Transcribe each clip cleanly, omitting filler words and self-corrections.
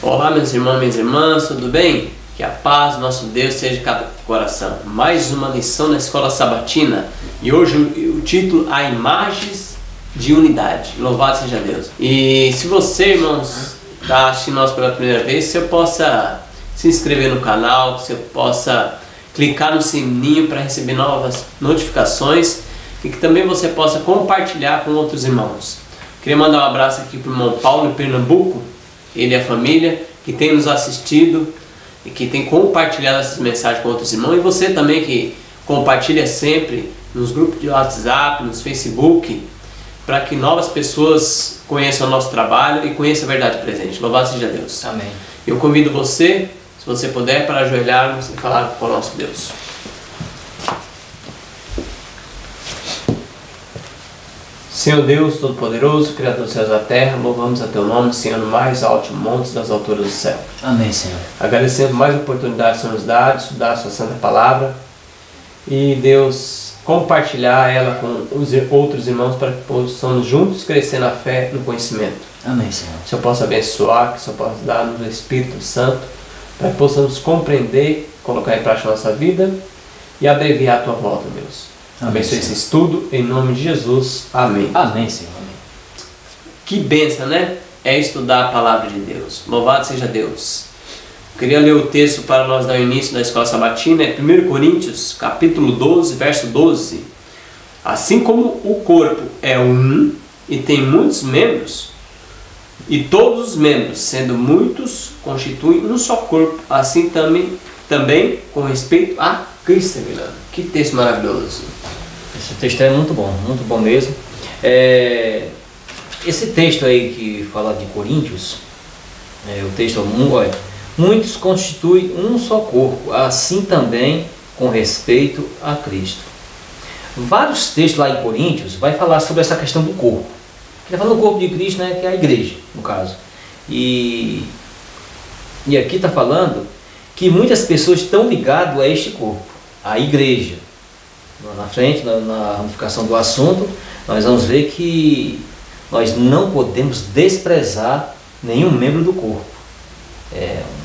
Olá, meus irmãos e minhas irmãs, tudo bem? Que a paz do nosso Deus seja em cada coração. Mais uma lição na Escola Sabatina e hoje o título: A Imagens de Unidade. Louvado seja Deus. E se você, irmãos, está assistindo nós pela primeira vez, se eu possa se inscrever no canal, se eu possa clicar no sininho para receber novas notificações e que também você possa compartilhar com outros irmãos. Queria mandar um abraço aqui para o irmão Paulo em Pernambuco, ele e a família que tem nos assistido e que tem compartilhado essas mensagens com outros irmãos, e você também que compartilha sempre nos grupos de WhatsApp, nos Facebook, para que novas pessoas conheçam o nosso trabalho e conheçam a verdade presente. Louvado seja Deus. Amém. Eu convido você, se você puder, para ajoelharmos e falar com o nosso Deus. Senhor Deus Todo-Poderoso, Criador dos céus e da terra, louvamos a Teu nome, Senhor, no mais alto monte das alturas do céu. Amém, Senhor. Agradecendo mais oportunidades que Senhor nos dá de estudar a Sua Santa Palavra e, Deus, compartilhar ela com os outros irmãos para que possamos juntos crescer na fé e no conhecimento. Amém, Senhor. Que o Senhor possa abençoar, que o Senhor possa dar-nos o Espírito Santo para que possamos compreender, colocar em prática a nossa vida e abreviar a Tua volta, Deus. Abençoe esse estudo, em nome de Jesus. Amém. Amém, Senhor. Amém. Que bênção, né? É estudar a palavra de Deus. Louvado seja Deus. Eu queria ler o texto para nós dar o início da Escola Sabatina. É 1 Coríntios, capítulo 12, verso 12. Assim como o corpo é um e tem muitos membros, e todos os membros, sendo muitos, constituem um só corpo, assim também com respeito a Cristo. Que texto maravilhoso. Esse texto é muito bom mesmo. Esse texto aí que fala de Coríntios, o texto olha, muitos constituem um só corpo, assim também com respeito a Cristo. Vários textos lá em Coríntios vai falar sobre essa questão do corpo. Ele está falando do corpo de Cristo, né, que é a igreja, no caso. E aqui está falando que muitas pessoas estão ligadas a este corpo, a igreja. Na frente, na ramificação do assunto, nós vamos ver que nós não podemos desprezar nenhum membro do corpo.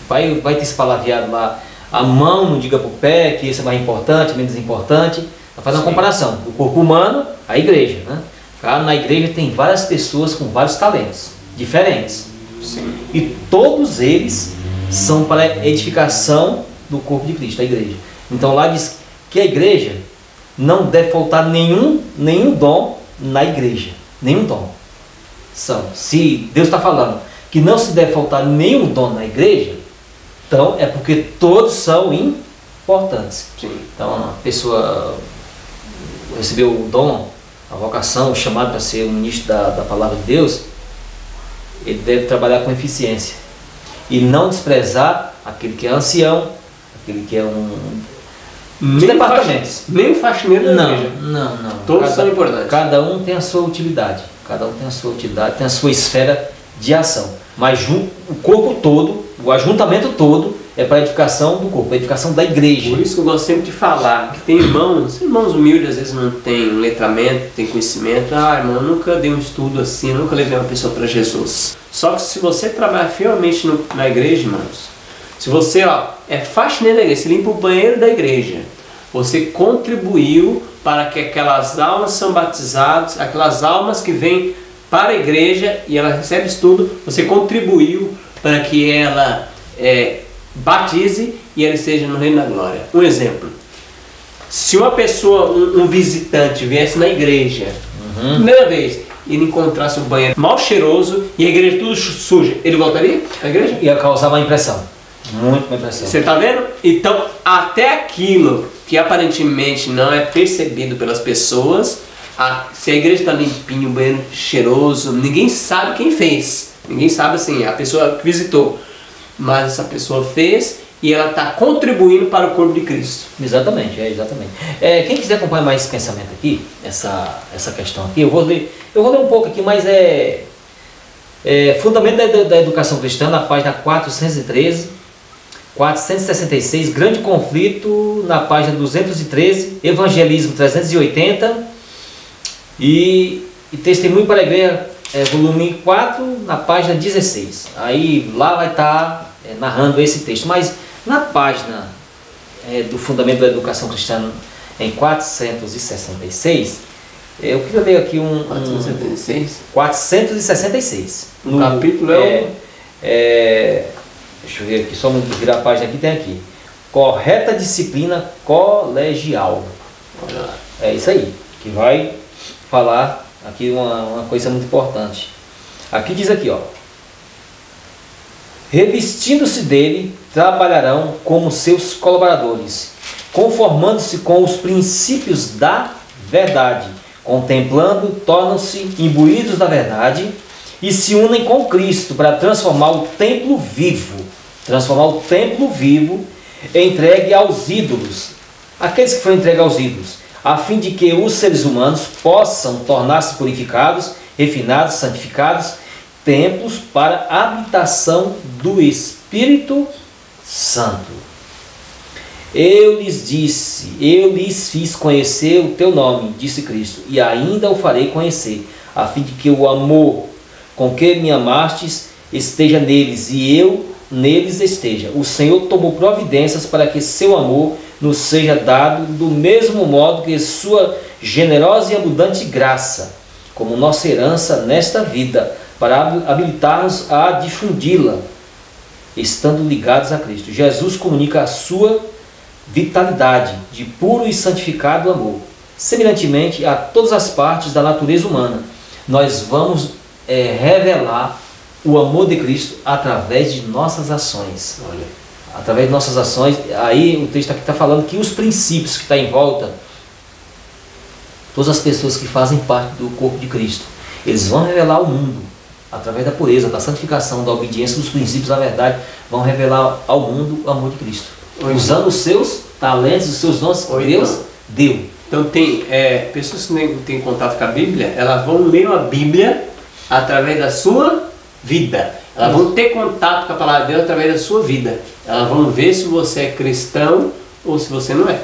Vai ter esse palavreado lá, a mão não diga para o pé que esse é mais importante, menos importante. Vai fazer uma comparação do corpo humano à igreja, né? Na igreja tem várias pessoas com vários talentos diferentes. Sim. E todos eles são para a edificação do corpo de Cristo, a igreja. Então lá diz que a igreja não deve faltar nenhum dom na igreja. Nenhum dom. Se Deus está falando que não se deve faltar nenhum dom na igreja, então é porque todos são importantes. Sim. Então a pessoa recebeu o dom, a vocação, o chamado para ser um ministro da palavra de Deus, ele deve trabalhar com eficiência e não desprezar aquele que é ancião, aquele que é os departamentos. Nem o faxineiro da igreja. Não. Todos são importantes. Cada um tem a sua utilidade. Tem a sua esfera de ação. Mas o corpo todo, o ajuntamento todo, é para a edificação do corpo, a edificação da igreja. Por isso que eu gosto sempre de falar que tem irmãos humildes, às vezes não tem um letramento, tem conhecimento. Irmão, eu nunca dei um estudo assim, eu nunca levei uma pessoa para Jesus. Só que se você trabalhar fielmente na igreja, irmãos, se você é faxineiro da igreja, você limpa o banheiro da igreja, você contribuiu para que aquelas almas são batizadas, aquelas almas que vêm para a igreja e ela recebe estudo, você contribuiu para que ela batize e ela esteja no reino da glória. Um exemplo: se uma pessoa, um visitante viesse na igreja, primeira vez, e ele encontrasse um banheiro mal cheiroso e a igreja tudo suja, ele voltaria à igreja? Ia causar uma impressão. Muito uma impressão. Você está vendo? Então, até aquilo que aparentemente não é percebido pelas pessoas, se a igreja está limpinha, o banheiro cheiroso, ninguém sabe quem fez. Ninguém sabe assim, a pessoa que visitou. Mas essa pessoa fez e ela está contribuindo para o corpo de Cristo. Exatamente, exatamente. Quem quiser acompanhar mais esse pensamento aqui, essa questão aqui, eu vou ler um pouco aqui, mas Fundamento da Educação Cristã, na página 413, 466, Grande Conflito, na página 213, Evangelismo 380 e e Testemunho para a Igreja, volume 4, na página 16. Aí lá vai estar narrando esse texto. Mas na página do Fundamento da Educação Cristã, em 466, eu queria ler aqui 466. No capítulo deixa eu ver aqui, só virar a página aqui, tem aqui. Correta disciplina colegial. É isso aí, que vai falar aqui uma coisa muito importante. Aqui diz aqui, ó. Revestindo-se dele, trabalharão como seus colaboradores, conformando-se com os princípios da verdade, contemplando, tornam-se imbuídos da verdade e se unem com Cristo para transformar o templo vivo, entregue aos ídolos, aqueles que foram entregues aos ídolos, a fim de que os seres humanos possam tornar-se purificados, refinados, santificados, templos para a habitação do Espírito Santo. Eu lhes fiz conhecer o teu nome, disse Cristo, e ainda o farei conhecer, a fim de que o amor com que me amastes esteja neles e eu neles esteja. O Senhor tomou providências para que seu amor nos seja dado do mesmo modo que sua generosa e abundante graça, como nossa herança nesta vida, para habilitar-nos a difundi-la, estando ligados a Cristo. Jesus comunica a sua vitalidade de puro e santificado amor. Semelhantemente a todas as partes da natureza humana, nós vamos revelar o amor de Cristo através de nossas ações. Olha. Através de nossas ações, aí o texto aqui está falando que os princípios que estão em volta, todas as pessoas que fazem parte do corpo de Cristo, eles vão revelar ao mundo, através da pureza, da santificação, da obediência, dos princípios da verdade, vão revelar ao mundo o amor de Cristo. Usando os seus talentos, os seus dons que Deus deu. Então tem pessoas que não têm contato com a Bíblia, elas vão ler a Bíblia através da sua vida. Elas vão ter contato com a palavra de Deus através da sua vida. Elas vão ver se você é cristão ou se você não é.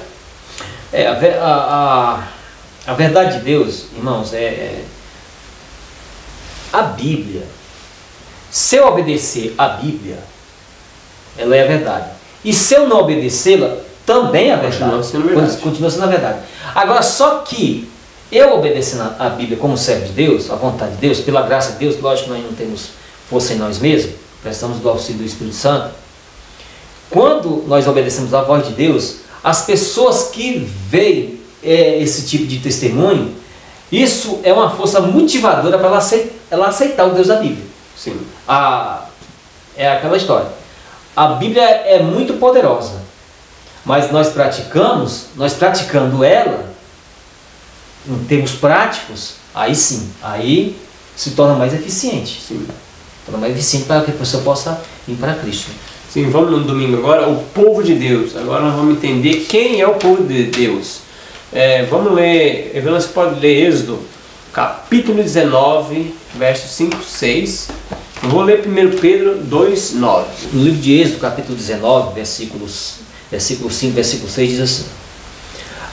A verdade de Deus, irmãos, a Bíblia. Se eu obedecer a Bíblia, ela é a verdade. E se eu não obedecê-la, também é a verdade. Continua sendo a verdade. Agora, só que eu obedecendo a Bíblia como servo de Deus, a vontade de Deus, pela graça de Deus, lógico que nós não temos força em nós mesmos, precisamos do auxílio do Espírito Santo. Quando nós obedecemos a voz de Deus, as pessoas que veem esse tipo de testemunho, isso é uma força motivadora para ela aceitar o Deus da Bíblia. Sim. É aquela história. A Bíblia é muito poderosa, mas nós praticando ela, em termos práticos, aí sim, aí se torna mais eficiente. Sim. Torna mais eficiente para que a pessoa possa ir para Cristo. Sim, vamos no domingo agora, o povo de Deus. Agora nós vamos entender quem é o povo de Deus. Vamos ler, você pode ler Êxodo, capítulo 19, versos 5 e 6. Eu vou ler 1 Pedro 2, 9. No livro de Êxodo, capítulo 19, versículo 5, versículo 6, diz assim: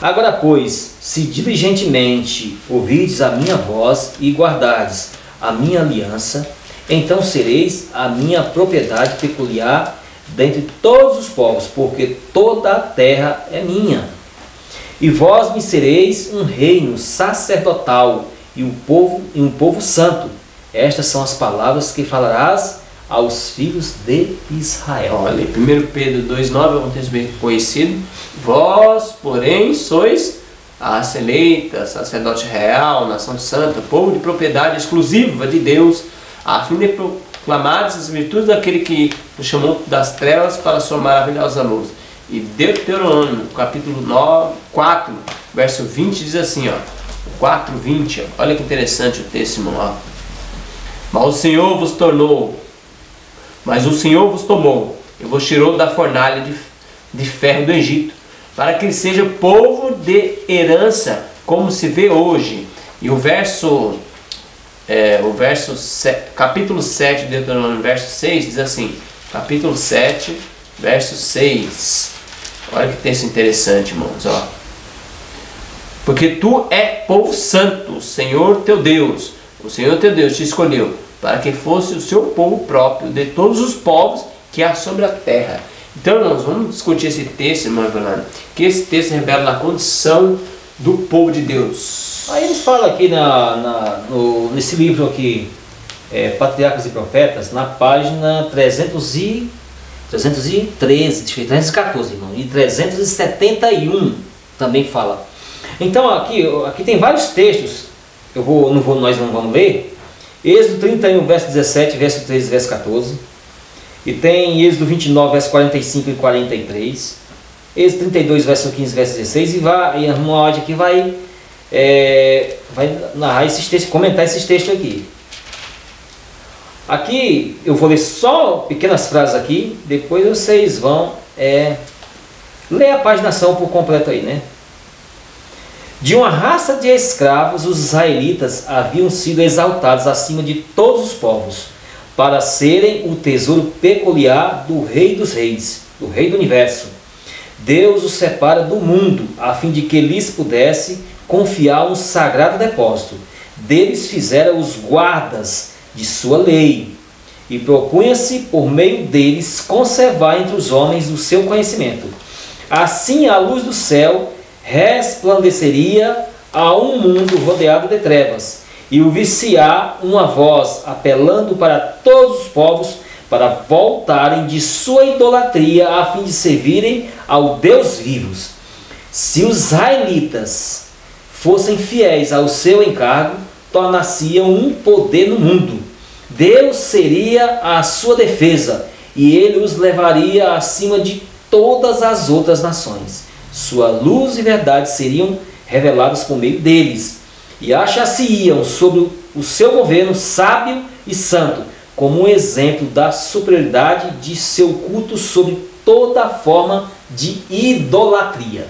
Agora, pois, se diligentemente ouvirdes a minha voz e guardardes a minha aliança, então sereis a minha propriedade peculiar dentre todos os povos, porque toda a terra é minha. E vós me sereis um reino sacerdotal e um povo santo. Estas são as palavras que falarás aos filhos de Israel. Olha, 1 Pedro 2,9 é um texto bem conhecido. Vós, porém, sois a raça eleita, sacerdote real, nação santa, povo de propriedade exclusiva de Deus, a fim de proclamar as virtudes daquele que nos chamou das trevas para a sua maravilhosa luz. E Deuteronômio, capítulo 4, verso 20, diz assim, 4:20, olha que interessante o texto, irmão. Mas o Senhor vos tomou, e vos tirou da fornalha de ferro do Egito, para que ele seja povo de herança, como se vê hoje. E capítulo 7 de Deuteronômio, verso 6, diz assim, capítulo 7, verso 6. Olha que texto interessante, irmãos. Porque tu é povo santo, o Senhor teu Deus. O Senhor teu Deus te escolheu para que fosse o seu povo próprio de todos os povos que há sobre a terra. Então, irmãos, vamos discutir esse texto, irmão Evelano, que esse texto revela a condição do povo de Deus. Aí ele fala aqui nesse livro aqui, Patriarcas e Profetas, na página 313, 314, irmão, e 371 também fala. Então aqui tem vários textos, nós não vamos ler. Êxodo 31, verso 17, verso 13, verso 14. E tem Êxodo 29, verso 45 e 43. Êxodo 32, verso 15, verso 16. E a irmã aqui vai narrar esses textos, comentar esses textos aqui. Aqui eu vou ler só pequenas frases aqui, depois vocês vão ler a paginação por completo aí, né? De uma raça de escravos, os israelitas haviam sido exaltados acima de todos os povos, para serem o tesouro peculiar do Rei dos Reis, do Rei do Universo. Deus os separa do mundo, a fim de que lhes pudesse confiar um sagrado depósito. Deles fizera os guardas de sua lei, e propunha-se, por meio deles, conservar entre os homens o seu conhecimento. Assim a luz do céu resplandeceria a um mundo rodeado de trevas, e ouvir-se-á uma voz apelando para todos os povos para voltarem de sua idolatria a fim de servirem ao Deus vivos. Se os israelitas fossem fiéis ao seu encargo, tornar-se-iam um poder no mundo. Deus seria a sua defesa, e ele os levaria acima de todas as outras nações. Sua luz e verdade seriam reveladas por meio deles, e achar-se-iam sobre o seu governo sábio e santo, como um exemplo da superioridade de seu culto sobre toda forma de idolatria.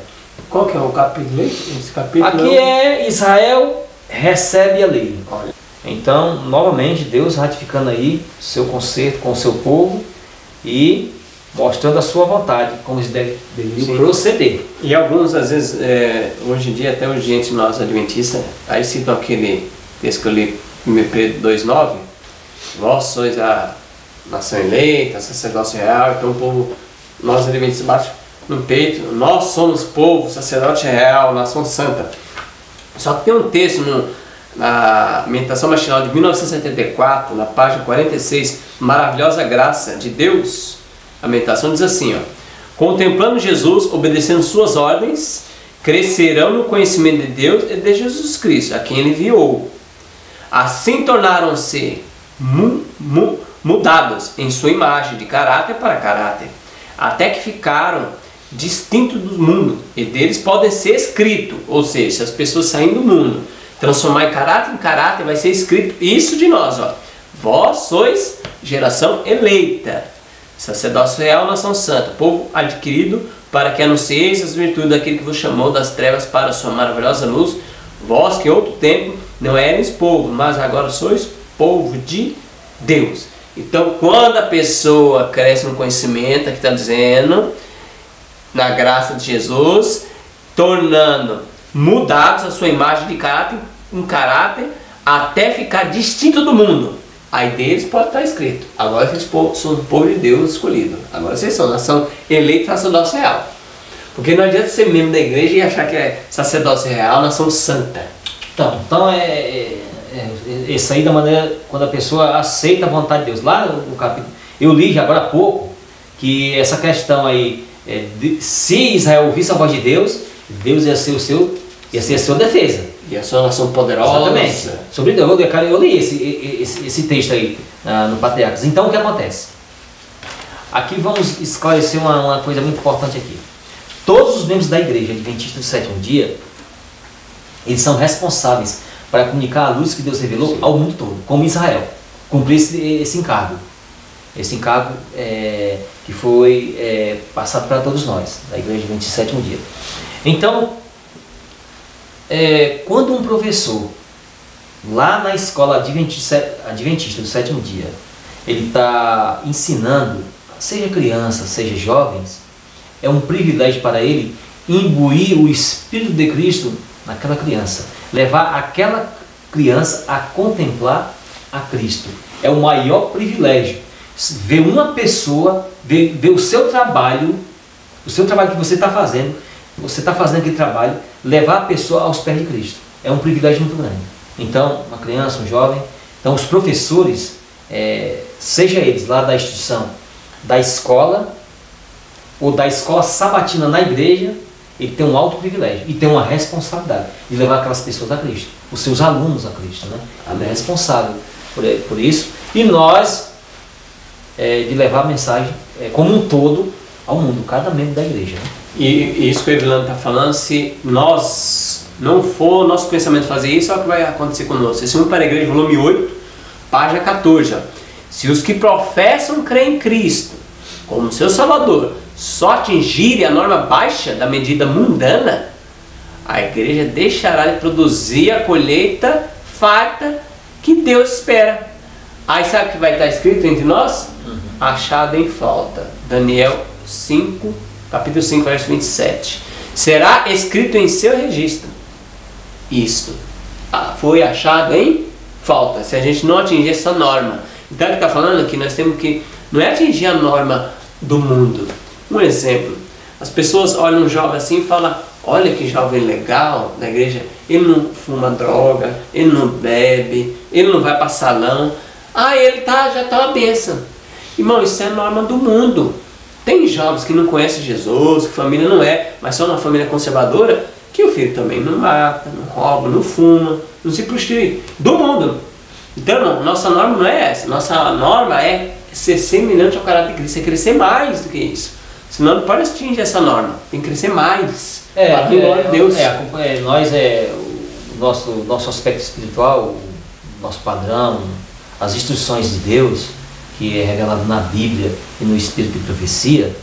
Qual que é o capítulo? Esse capítulo aqui é Israel recebe a lei. Então, novamente, Deus ratificando aí seu concerto com o seu povo e mostrando a sua vontade, como eles devem proceder. E alguns, às vezes, hoje em dia, até hoje, entre nós adventistas, aí citam aquele texto que eu li em 1 Pedro 2,9, vós sois a nação eleita, sacerdócio real, então o povo, nós adventistas baixo no peito, nós somos povo, sacerdote real, nação santa. Só que tem um texto na Meditação Matinal de 1974, na página 46, Maravilhosa Graça de Deus. A meditação diz assim, ó: contemplando Jesus, obedecendo suas ordens, crescerão no conhecimento de Deus e de Jesus Cristo, a quem ele enviou. Assim tornaram-se mudados em sua imagem, de caráter para caráter, até que ficaram distintos do mundo, e deles podem ser escrito, ou seja, se as pessoas saírem do mundo, transformar em caráter, vai ser escrito isso de nós, ó: vós sois geração eleita, sacerdócio real, nação santa, povo adquirido, para que anuncieis as virtudes daquele que vos chamou das trevas para a sua maravilhosa luz, vós que outro tempo não eres povo, mas agora sois povo de Deus. Então, quando a pessoa cresce no conhecimento, aqui está dizendo, na graça de Jesus, tornando mudados a sua imagem de caráter, em caráter, até ficar distinto do mundo. Aí deles pode estar escrito: agora vocês são o povo de Deus escolhido. Agora vocês são nação eleita, sacerdócio real. Porque não adianta ser membro da igreja e achar que é sacerdócio real, nação santa. Então isso aí da maneira quando a pessoa aceita a vontade de Deus. Lá no capítulo, eu li já agora há pouco que essa questão aí, se Israel ouvisse a voz de Deus, Deus ia ser a sua defesa. E a sua nação poderosa. Exatamente. Sobre Deus, eu li esse texto aí no Patriarcas. Então o que acontece? Aqui vamos esclarecer uma coisa muito importante aqui. Todos os membros da igreja adventista do sétimo dia, eles são responsáveis para comunicar a luz que Deus revelou ao mundo todo, como Israel. Cumprir esse encargo. Esse encargo que foi passado para todos nós, da igreja adventista do sétimo dia. Então, quando um professor, lá na escola adventista do sétimo dia, ele está ensinando, seja criança, seja jovens, é um privilégio para ele imbuir o Espírito de Cristo naquela criança. Levar aquela criança a contemplar a Cristo. É o maior privilégio. Ver uma pessoa, ver o seu trabalho que você está fazendo aquele trabalho, levar a pessoa aos pés de Cristo. É um privilégio muito grande. Então, uma criança, um jovem, então os professores, seja eles lá da instituição, da escola, ou da escola sabatina na igreja, ele tem um alto privilégio e tem uma responsabilidade de levar aquelas pessoas a Cristo, os seus alunos a Cristo, né? Ele é responsável por isso. E nós, de levar a mensagem como um todo ao mundo, cada membro da igreja, né? E isso que o Evelano está falando, se nós não for nosso pensamento fazer isso, olha o que vai acontecer conosco. Esse 1 para a Igreja, volume 8, página 14. Ó. Se os que professam crer em Cristo como seu Salvador só atingirem a norma baixa da medida mundana, a igreja deixará de produzir a colheita farta que Deus espera. Aí sabe o que vai estar escrito entre nós? Achado em falta. Daniel 5, capítulo 5, verso 27. Será escrito em seu registro: isto foi achado em falta. Se a gente não atingir essa norma. Então ele está falando que nós temos que, não é atingir a norma do mundo. Um exemplo, as pessoas olham um jovem assim e falam: olha que jovem legal na igreja, ele não fuma droga, ele não bebe, ele não vai para salão, ele já está uma bênção. Irmão, isso é a norma do mundo. Tem jovens que não conhecem Jesus, que família não mas são uma família conservadora, que o filho também não mata, não rouba, não fuma, não se prostitui. Do mundo. Então, irmão, nossa norma não é essa. Nossa norma é ser semelhante ao caráter de Cristo, é crescer mais do que isso. Senão não pode atingir essa norma, tem que crescer mais. Para a glória de Deus. O nosso aspecto espiritual, o nosso padrão, as instruções de Deus, que é revelado na Bíblia e no Espírito de Profecia,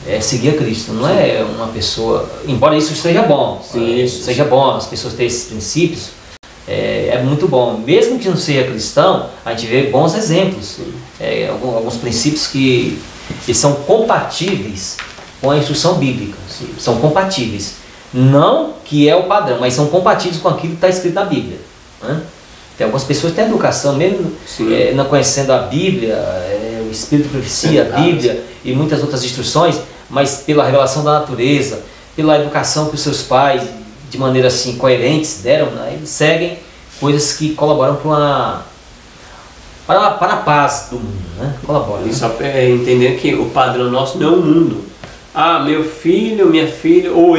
é seguir a Cristo. Não é uma pessoa, embora isso seja bom, seja bom, as pessoas terem esses princípios, é muito bom. Mesmo que não seja cristão, a gente vê bons exemplos, alguns princípios que são compatíveis com a instrução bíblica. São compatíveis. Não que é o padrão, mas são compatíveis com aquilo que está escrito na Bíblia, né? Tem algumas pessoas que têm educação, mesmo não conhecendo a Bíblia, o Espírito de Profecia, a Bíblia e muitas outras instruções, mas pela revelação da natureza, pela educação que os seus pais, de maneira assim coerentes, deram, né? Eles seguem coisas que colaboram para a paz do mundo, né? Colaboram. E só entender que o padrão nosso não é o mundo. Meu filho, minha filha, ou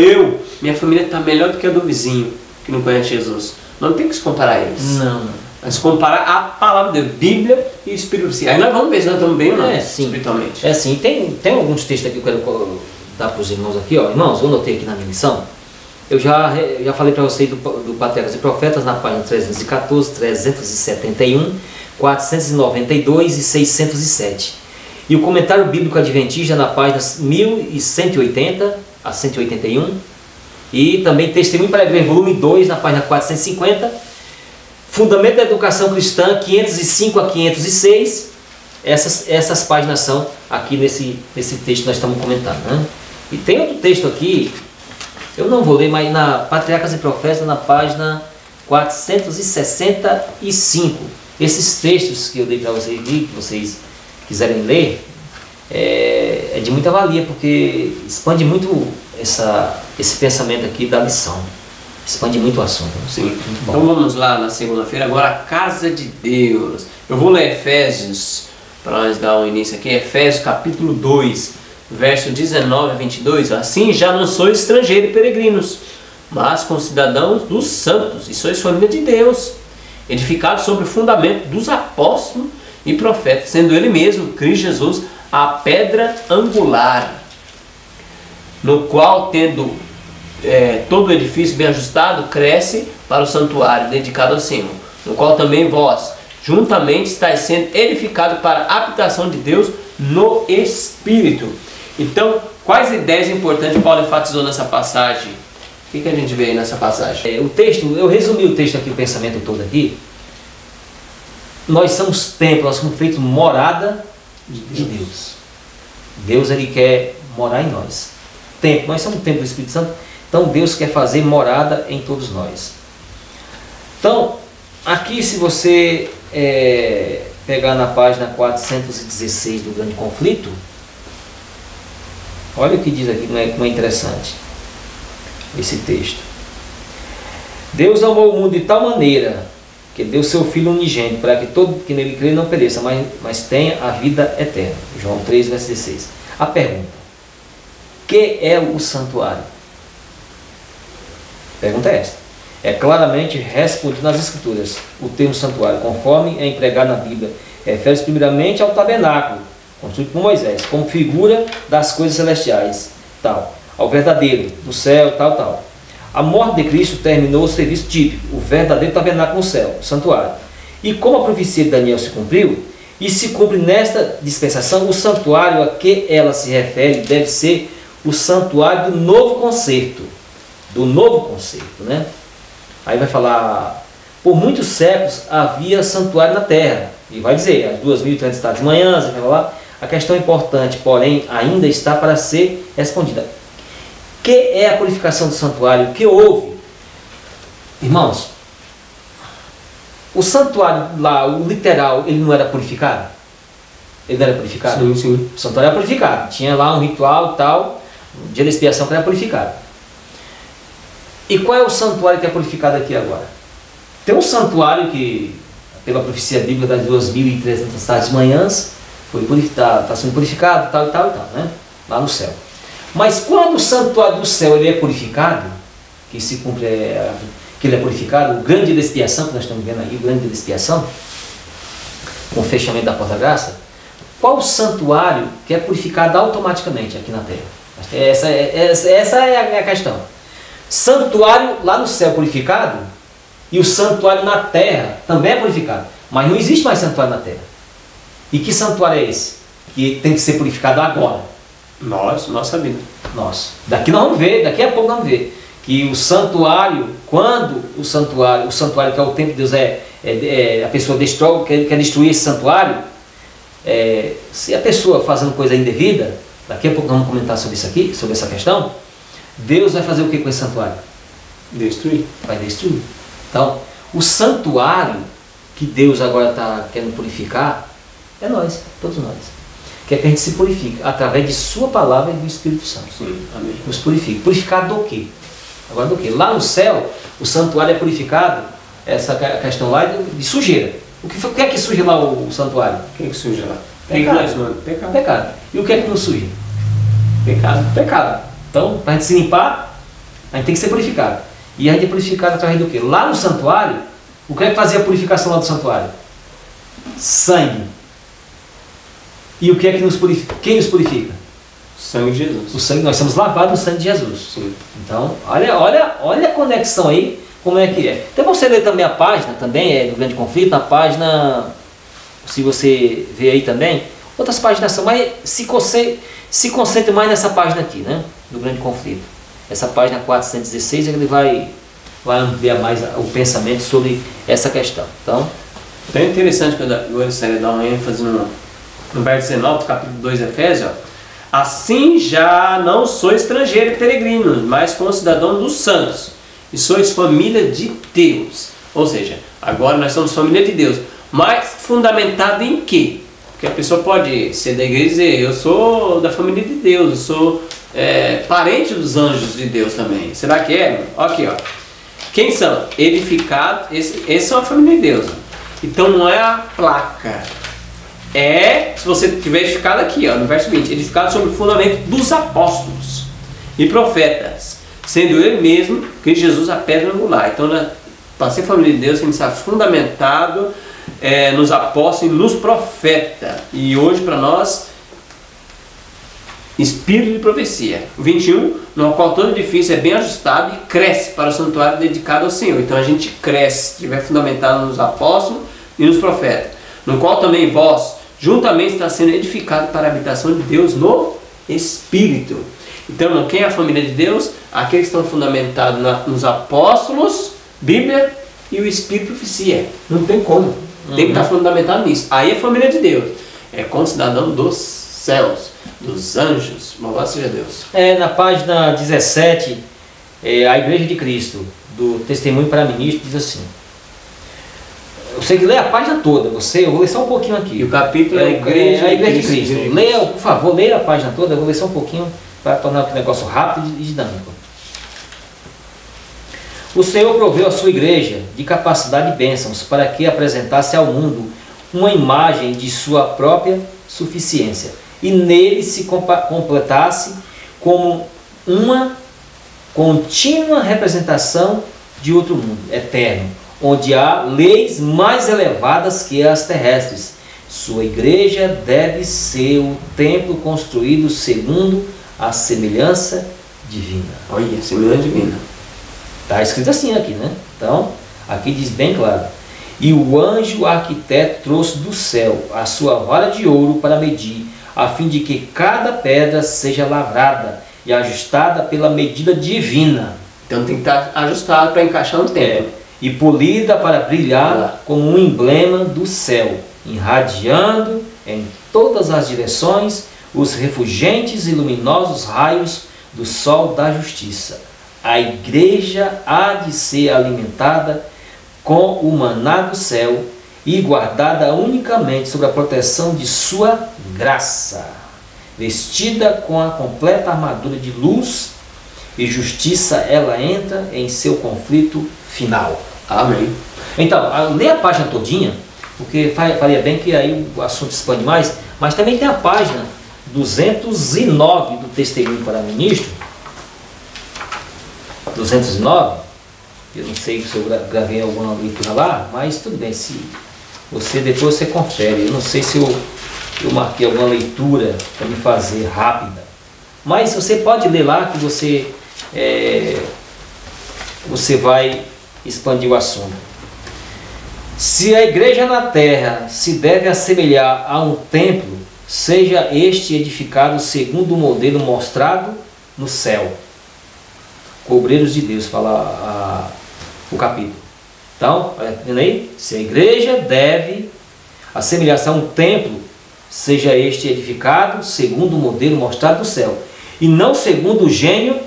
minha família está melhor do que a do vizinho, que não conhece Jesus. Não tem que se comparar a eles. Não. Mas comparar a palavra de Deus, Bíblia e Espírito Santo. Aí nós vamos ver se nós estamos bem ou não, espiritualmente. Tem alguns textos aqui que eu quero dar para os irmãos aqui. Irmãos, eu notei aqui na minha lição. Eu já falei para vocês do Patriarcas e Profetas na página 314, 371, 492 e 607. E o Comentário Bíblico Adventista na página 1180 a 181. E também Testemunho para a Igreja, volume 2, na página 450. Fundamento da Educação Cristã, 505 a 506. Essas páginas são aqui nesse texto que nós estamos comentando, né? E tem outro texto aqui, eu não vou ler, mas na Patriarcas e Profetas, na página 465. Esses textos que eu dei para vocês aqui, que vocês quiserem ler, é de muita valia, porque expande muito esse pensamento aqui da lição. Expande muito o assunto. Sim. Então vamos lá na segunda-feira, agora a casa de Deus. Eu vou ler Efésios, para nós dar um início aqui. Efésios capítulo 2, verso 19 a 22. Assim já não sois estrangeiros e peregrinos, mas concidadãos dos santos, e sois família de Deus, edificados sobre o fundamento dos apóstolos e profetas, sendo ele mesmo, Cristo Jesus, a pedra angular, no qual, tendo todo o edifício bem ajustado, cresce para o santuário dedicado ao Senhor, no qual também vós, juntamente, estáis sendo edificados para a habitação de Deus no Espírito. Então, quais ideias importantes Paulo enfatizou nessa passagem? O que a gente vê aí nessa passagem? O texto, eu resumi o texto aqui, o pensamento todo aqui. Nós somos templo, nós somos feitos morada de Deus. Deus, ele quer morar em nós. Templo, nós somos o templo do Espírito Santo. Então Deus quer fazer morada em todos nós. Então, aqui se você pegar na página 416 do Grande Conflito, olha o que diz aqui, como é interessante esse texto. Deus amou o mundo de tal maneira que deu seu Filho unigênito, para que todo que nele crê não pereça, mas tenha a vida eterna. João 3, verso 16. A pergunta: que é o santuário? A pergunta é esta. É claramente respondido nas Escrituras. O termo santuário, conforme é empregado na Bíblia, refere-se primeiramente ao tabernáculo, construído por Moisés, como figura das coisas celestiais, tal, ao verdadeiro, do céu, tal. A morte de Cristo terminou o serviço típico, o verdadeiro tabernáculo no céu, o santuário. E como a profecia de Daniel se cumpriu, e se cumpre nesta dispensação, o santuário a que ela se refere deve ser o santuário do novo concerto. Do novo concerto, né? Aí vai falar, por muitos séculos havia santuário na terra. E vai dizer, as 2.300 estados de manhã, vai falar. A questão importante, porém, ainda está para ser respondida. Que é a purificação do santuário? O que houve? Irmãos, o santuário lá, o literal, ele não era purificado? Ele não era purificado? Sim, sim. O santuário era purificado. Tinha lá um ritual tal, um dia da expiação que era purificado. E qual é o santuário que é purificado aqui agora? Tem um santuário que, pela profecia bíblica das 2.300 tardes de manhãs, está sendo purificado, tal, né? Lá no céu. Mas quando o santuário do céu ele é purificado, que se cumpre, que ele é purificado, o grande dia da expiação, que nós estamos vendo aí, o grande dia da expiação, com o fechamento da porta-graça, qual o santuário que é purificado automaticamente aqui na terra? Essa é a questão. Santuário lá no céu purificado, e o santuário na terra também é purificado, mas não existe mais santuário na terra. E que santuário é esse? Que tem que ser purificado agora. Nossa vida. Daqui nós vamos ver, daqui a pouco nós vamos ver que o santuário, quando o santuário que é o templo de Deus, a pessoa quer destruir esse santuário, se a pessoa fazendo coisa indevida, daqui a pouco nós vamos comentar sobre isso aqui, sobre essa questão, Deus vai fazer o que com esse santuário? Destruir. Vai destruir. Então, o santuário que Deus agora está querendo purificar é nós, todos nós. Quer que a gente se purifique através de sua palavra e do Espírito Santo. Sim, amém. Nos purifique. Purificar do quê? Agora do quê? Lá no céu, o santuário é purificado, essa questão lá de sujeira. O que é que suja lá o santuário? O que é que suja lá? Pecado. E o que é que não suja? Pecado. Então, para a gente se limpar, a gente tem que ser purificado. E a gente é purificado através do quê? Lá no santuário, o que é que fazia a purificação lá do santuário? Sangue. E o que é que nos purifica? Quem nos purifica? O sangue de Jesus. O sangue, nós somos lavados no sangue de Jesus. Sim. Então, olha a conexão aí, como é que é. Então você lê também a página, também do Grande Conflito, na página, se você vê aí também, outras páginas são, mas se concentre mais nessa página aqui, né? Do Grande Conflito. Essa página 416, ele vai ampliar mais o pensamento sobre essa questão. Então é interessante que eu gostaria de dar uma ênfase no verso 19 do capítulo 2 de Efésios, assim já não sois estrangeiro e peregrino, mas concidadão dos santos, e sois família de Deus. Ou seja, agora nós somos família de Deus, mas fundamentado em quê? Porque a pessoa pode ser da igreja e dizer, eu sou da família de Deus, eu sou parente dos anjos de Deus também. Será que é? Aqui, ó. Quem são? Edificados, esses são a família de Deus. Então não é a placa. Se você tiver edificado aqui, ó, no verso 20, edificado sobre o fundamento dos apóstolos e profetas, sendo ele mesmo, Cristo Jesus, a pedra angular. Então, para ser família de Deus, tem que estar fundamentado nos apóstolos e nos profetas. E hoje, para nós, espírito de profecia. 21, no qual todo edifício é bem ajustado e cresce para o santuário dedicado ao Senhor. Então, a gente cresce, se estiver fundamentado nos apóstolos e nos profetas. No qual também vós, juntamente, está sendo edificado para a habitação de Deus no Espírito. Então, quem é a família de Deus? Aqueles que estão fundamentados nos apóstolos, Bíblia e o Espírito de profecia. Não tem como. Tem que estar fundamentado nisso. Aí é família de Deus. É concidadão dos céus, dos anjos. Louvado seja Deus. Na página 17, a Igreja de Cristo, do Testemunho para Ministro, diz assim. Você que lê a página toda, eu vou ler só um pouquinho aqui. E o capítulo é a Igreja de Cristo. Leia, por favor, leia a página toda, eu vou ler só um pouquinho para tornar o negócio rápido e dinâmico. O Senhor proveu a sua igreja de capacidade e bênçãos para que apresentasse ao mundo uma imagem de sua própria suficiência e nele se completasse como uma contínua representação de outro mundo eterno, onde há leis mais elevadas que as terrestres. Sua igreja deve ser o templo construído segundo a semelhança divina. Olha, semelhança divina. Está escrito assim aqui, né? Então, aqui diz bem claro. E o anjo arquiteto trouxe do céu a sua vara de ouro para medir, a fim de que cada pedra seja lavrada e ajustada pela medida divina. Então tem que estar ajustado para encaixar no templo. E polida para brilhar como um emblema do céu, irradiando em todas as direções os refulgentes e luminosos raios do sol da justiça. A igreja há de ser alimentada com o maná do céu e guardada unicamente sob a proteção de sua graça, vestida com a completa armadura de luz e justiça, ela entra em seu conflito final. Amém. Então, lê a página todinha, porque faria bem que aí o assunto expande mais, mas também tem a página 209 do Testemunho para Ministro. 209, eu não sei se eu gravei alguma leitura lá, mas tudo bem, se você depois você confere. Eu não sei se eu marquei alguma leitura para me fazer rápida, mas você pode ler lá que você vai expandir o assunto. Se a igreja na terra se deve assemelhar a um templo, seja este edificado segundo o modelo mostrado no céu. Obreiros de Deus, fala o capítulo. Então, vendo aí? Se a igreja deve assemelhar-se a um templo, seja este edificado segundo o modelo mostrado no céu, e não segundo o gênio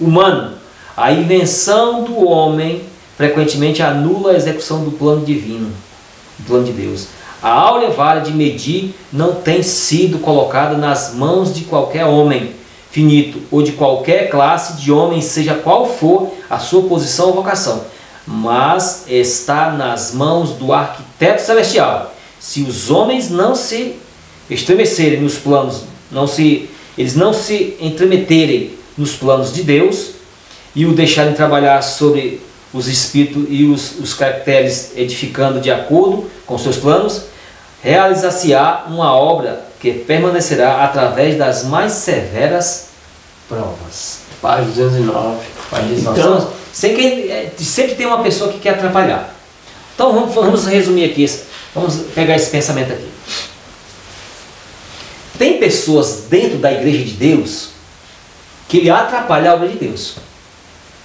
humano. A invenção do homem frequentemente anula a execução do plano divino, do plano de Deus. A áurea vara de medir não tem sido colocada nas mãos de qualquer homem finito ou de qualquer classe de homem, seja qual for a sua posição ou vocação, mas está nas mãos do arquiteto celestial. Se os homens não se estremecerem nos planos, eles não se entremeterem nos planos de Deus e o deixarem trabalhar sobre os espíritos e os caracteres, edificando de acordo com seus planos, realizar-se-á uma obra que permanecerá através das mais severas provas. Página 209. Então, sempre tem uma pessoa que quer atrapalhar. Então vamos resumir aqui, vamos pegar esse pensamento aqui. Tem pessoas dentro da igreja de Deus que ele atrapalha a obra de Deus.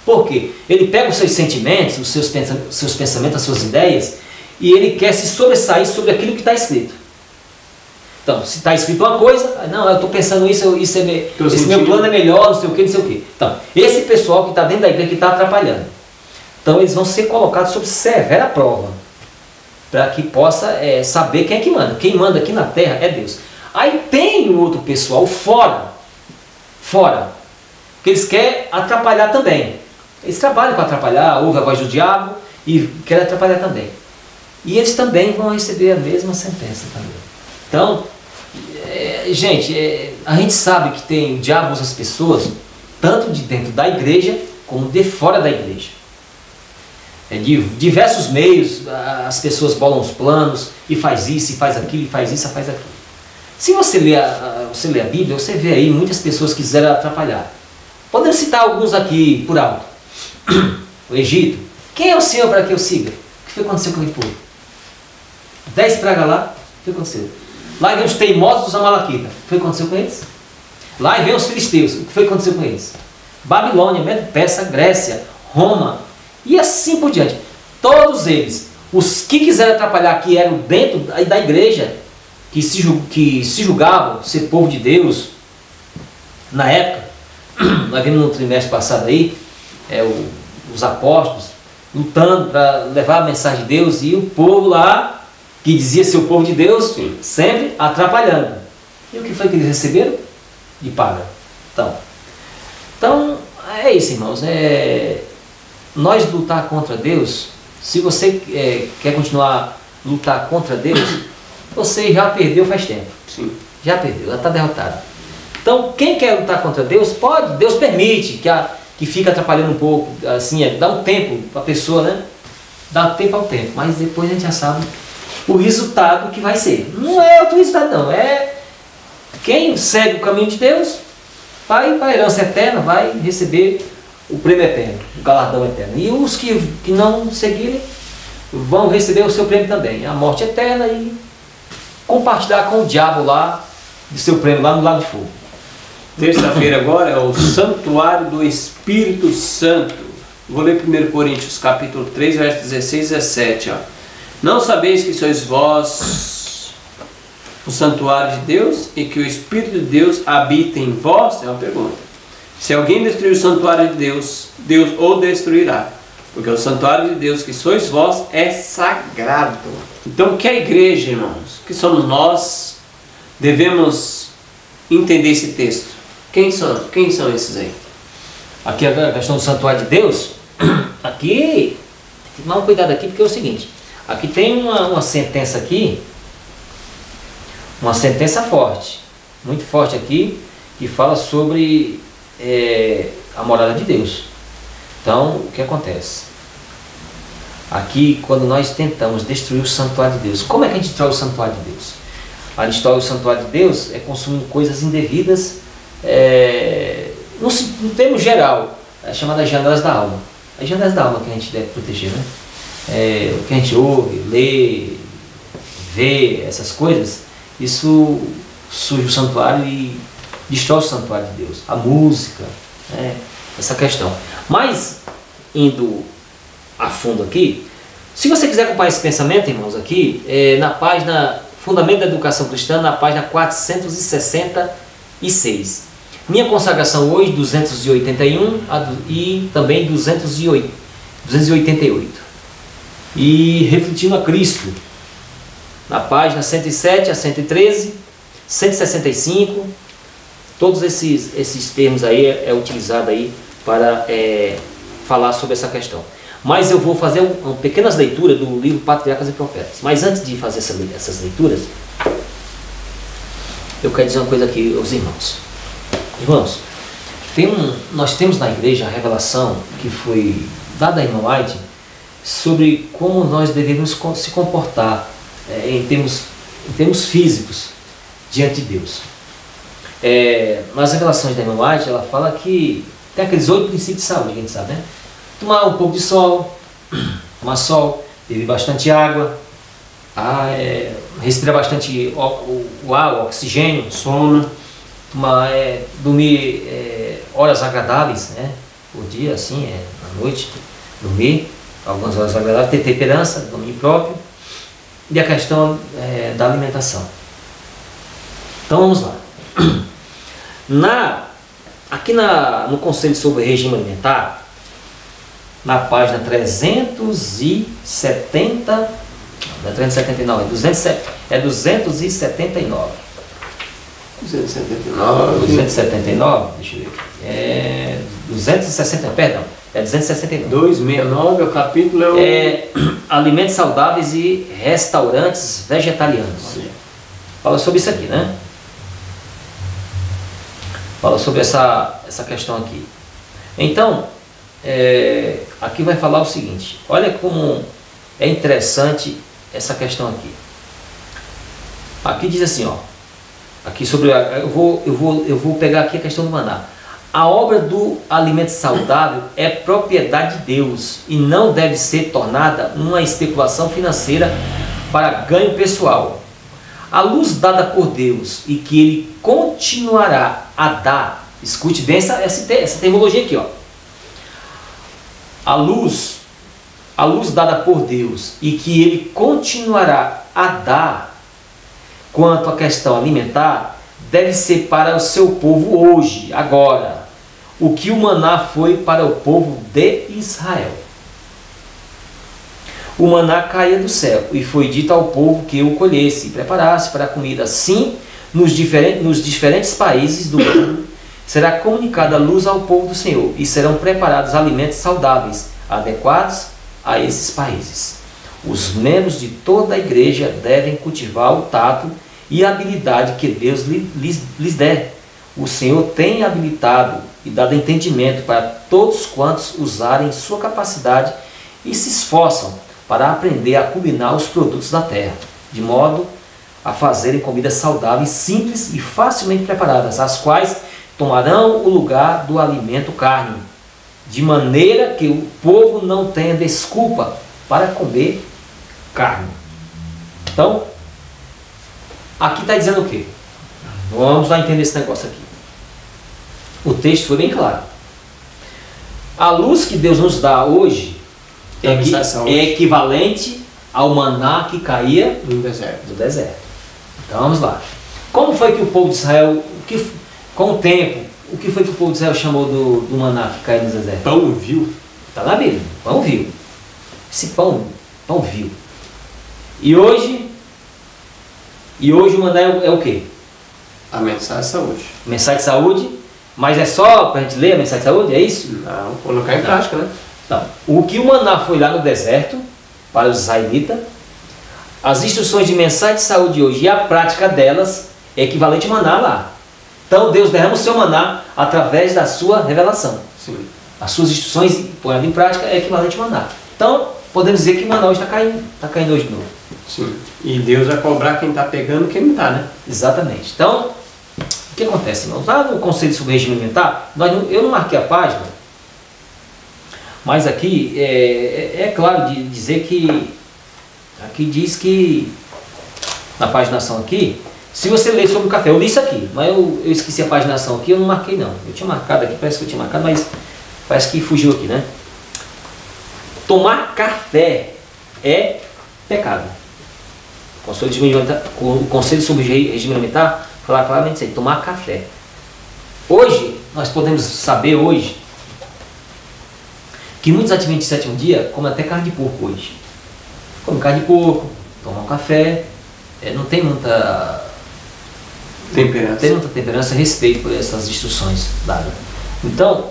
Por quê? Ele pega os seus sentimentos, os seus pensamentos, as suas ideias, e ele quer se sobressair sobre aquilo que está escrito. Então, se está escrito uma coisa, não, eu estou pensando isso, esse meu plano é melhor, não sei o que, não sei o que. Então, esse pessoal que está dentro da igreja que está atrapalhando. Então, eles vão ser colocados sob severa prova, para que possa saber quem é que manda. Quem manda aqui na terra é Deus. Aí tem o outro pessoal fora, que eles querem atrapalhar também. Eles trabalham para atrapalhar, ouvem a voz do diabo e querem atrapalhar também. E eles também vão receber a mesma sentença também. Então, a gente sabe que tem diabo usa as pessoas, tanto de dentro da igreja, como de fora da igreja. De diversos meios, as pessoas bolam os planos, e faz isso, e faz aquilo, e faz isso, e faz aquilo. Se você lê a Bíblia, você vê aí muitas pessoas que quiseram atrapalhar. Podemos citar alguns aqui por alto. O Egito. Quem é o Senhor para que eu siga? O que foi que aconteceu com aquele povo? 10 pragas lá, o que aconteceu? Lá vem os teimosos dos Amalequitas, o que foi que aconteceu com eles? Lá vem os filisteus, o que foi que aconteceu com eles? Babilônia, Medo Persa, Grécia, Roma, e assim por diante. Todos eles, os que quiseram atrapalhar, que eram dentro da igreja, que se julgavam ser povo de Deus, na época, nós vimos no trimestre passado aí, os apóstolos, lutando para levar a mensagem de Deus, e o povo lá, que dizia ser o povo de Deus, Sim. sempre atrapalhando. E o que foi que eles receberam? De paga. Então é isso, irmãos. Nós lutar contra Deus, se você quer continuar a lutar contra Deus, você já perdeu faz tempo. Sim. Já perdeu, já está derrotado. Então, quem quer lutar contra Deus, pode, Deus permite que fique atrapalhando um pouco, assim, dá um tempo para a pessoa, né? Dá tempo ao tempo, mas depois a gente já sabe o resultado que vai ser. Não é outro resultado, não. É quem segue o caminho de Deus vai para a herança eterna, vai receber o prêmio eterno, o galardão eterno. E os que não seguirem vão receber o seu prêmio também, a morte eterna, e compartilhar com o diabo lá de seu prêmio lá no lago de fogo. Terça-feira agora é o santuário do Espírito Santo. Vou ler 1 Coríntios capítulo 3, versos 16 e 17. Ó. Não sabeis que sois vós o santuário de Deus e que o Espírito de Deus habita em vós? É uma pergunta. Se alguém destruir o santuário de Deus, Deus o destruirá. Porque o santuário de Deus que sois vós é sagrado. Então, o que é a igreja, irmãos? Que somos nós? Devemos entender esse texto. Quem são esses aí? Aqui a questão do santuário de Deus, aqui, tem que tomar um cuidado aqui, porque é o seguinte, aqui tem uma sentença aqui, uma sentença forte, muito forte aqui, que fala sobre a morada de Deus. Então, o que acontece? Aqui, quando nós tentamos destruir o santuário de Deus, como é que a gente destrói o santuário de Deus? A gente destrói o santuário de Deus consumindo coisas indevidas, no termo geral, chamadas janelas da alma. As janelas da alma que a gente deve proteger, né? O que a gente ouve, lê, vê, essas coisas, isso suja o santuário e destrói o santuário de Deus. A música, essa questão. Mas, indo a fundo aqui, se você quiser acompanhar esse pensamento, irmãos, aqui, na página Fundamento da Educação Cristã, na página 466. Minha consagração hoje, 281 e também 288. E refletindo a Cristo, na página 107 a 113, 165, todos esses termos aí utilizado aí para falar sobre essa questão. Mas eu vou fazer uma pequena leitura do livro Patriarcas e Profetas. Mas antes de fazer essas leituras, eu quero dizer uma coisa aqui aos irmãos. Irmãos, nós temos na igreja a revelação que foi dada a irmã White sobre como nós devemos se comportar em termos físicos diante de Deus. Nas revelações da irmã White, ela fala que tem aqueles 8 princípios de saúde, que a gente sabe, né? Tomar um pouco de sol, beber bastante água, respirar bastante o ar, o oxigênio, sono, dormir horas agradáveis, né? Por dia, assim, à noite, dormir algumas horas agradáveis, ter temperança, domínio próprio, e a questão da alimentação. Então vamos lá. Aqui no Conselho sobre Regime Alimentar, na página 370, não é 379, é 279. 279, deixa eu ver aqui. 260, perdão, é 269. 269, o capítulo Alimentos saudáveis e restaurantes vegetarianos. Fala sobre isso aqui, né? Fala sobre essa questão aqui. Então, aqui vai falar o seguinte, olha como é interessante essa questão aqui. Aqui diz assim, ó, aqui sobre eu vou pegar aqui a questão do maná. A obra do alimento saudável é propriedade de Deus e não deve ser tornada uma especulação financeira para ganho pessoal. A luz dada por Deus e que Ele continuará a dar, escute bem essa terminologia aqui, ó. A luz dada por Deus e que Ele continuará a dar quanto à questão alimentar deve ser para o seu povo hoje, agora. o que o maná foi para o povo de Israel. O maná caía do céu, e foi dito ao povo que o colhesse e preparasse para a comida. Assim, nos diferentes países do mundo, será comunicada a luz ao povo do Senhor, e serão preparados alimentos saudáveis, adequados a esses países. Os membros de toda a igreja devem cultivar o tato e a habilidade que Deus lhes der. O Senhor tem habilitado e dado entendimento para todos quantos usarem sua capacidade e se esforçam para aprender a combinar os produtos da terra, de modo a fazerem comidas saudáveis, simples e facilmente preparadas, as quais tomarão o lugar do alimento carne, de maneira que o povo não tenha desculpa para comer carne. Então, aqui está dizendo o quê? Vamos lá entender esse negócio aqui. O texto foi bem claro. A luz que Deus nos dá hoje é equivalente ao maná que caía no deserto. Então vamos lá. Como foi que o povo de Israel, com o tempo, o que foi que o povo de Israel chamou do maná que caía no deserto? Pão vil. Está na Bíblia, pão vil. Esse pão vil. E hoje o maná é o quê? A mensagem de saúde. Mensagem de saúde, mas é só para a gente ler a mensagem de saúde? É isso? Não, colocar em prática, né? Então, o que o maná foi lá no deserto, para os israelitas, as instruções de mensagem de saúde hoje e a prática delas é equivalente ao maná lá. Então Deus derrama o seu maná através da sua revelação. Sim. As suas instruções põe em prática é equivalente ao maná. Então podemos dizer que o maná hoje está caindo hoje de novo. Sim. E Deus vai cobrar quem está pegando e quem não está, né? Exatamente. Então, o que acontece, irmãos? Lá no Conselho sobre o Regime Alimentar, eu não marquei a página, mas aqui é claro de dizer que aqui diz que na paginação aqui, se você ler sobre o café, eu li isso aqui, mas eu esqueci a paginação aqui, eu não marquei não. Eu tinha marcado aqui, parece que eu tinha marcado, mas parece que fugiu aqui, né? Tomar café é pecado. O Conselho sobre o Regime Alimentar fala claramente isso aí, tomar café. Hoje, nós podemos saber hoje que muitos adventistas do sétimo dia comem até carne de porco hoje. Come carne de porco, toma um café, não tem muita temperança a respeito por essas instruções dadas. Então,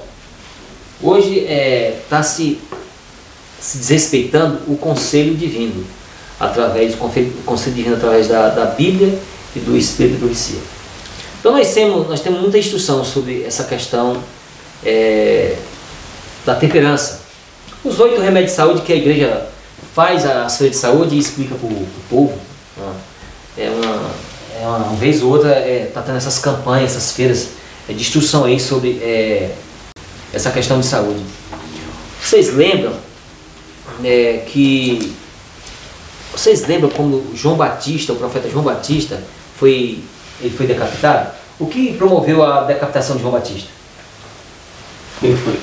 hoje está se desrespeitando o conselho divino, através do conselho divino através da Bíblia e do Espírito de profecia. Então nós temos muita instrução sobre essa questão da temperança. Os 8 remédios de saúde que a igreja faz as feiras de saúde e explica para o povo. Uma vez ou outra está tendo essas campanhas, essas feiras de instrução aí sobre essa questão de saúde. Vocês lembram Vocês lembram quando João Batista, o profeta João Batista, foi decapitado? O que promoveu a decapitação de João Batista? Quem foi?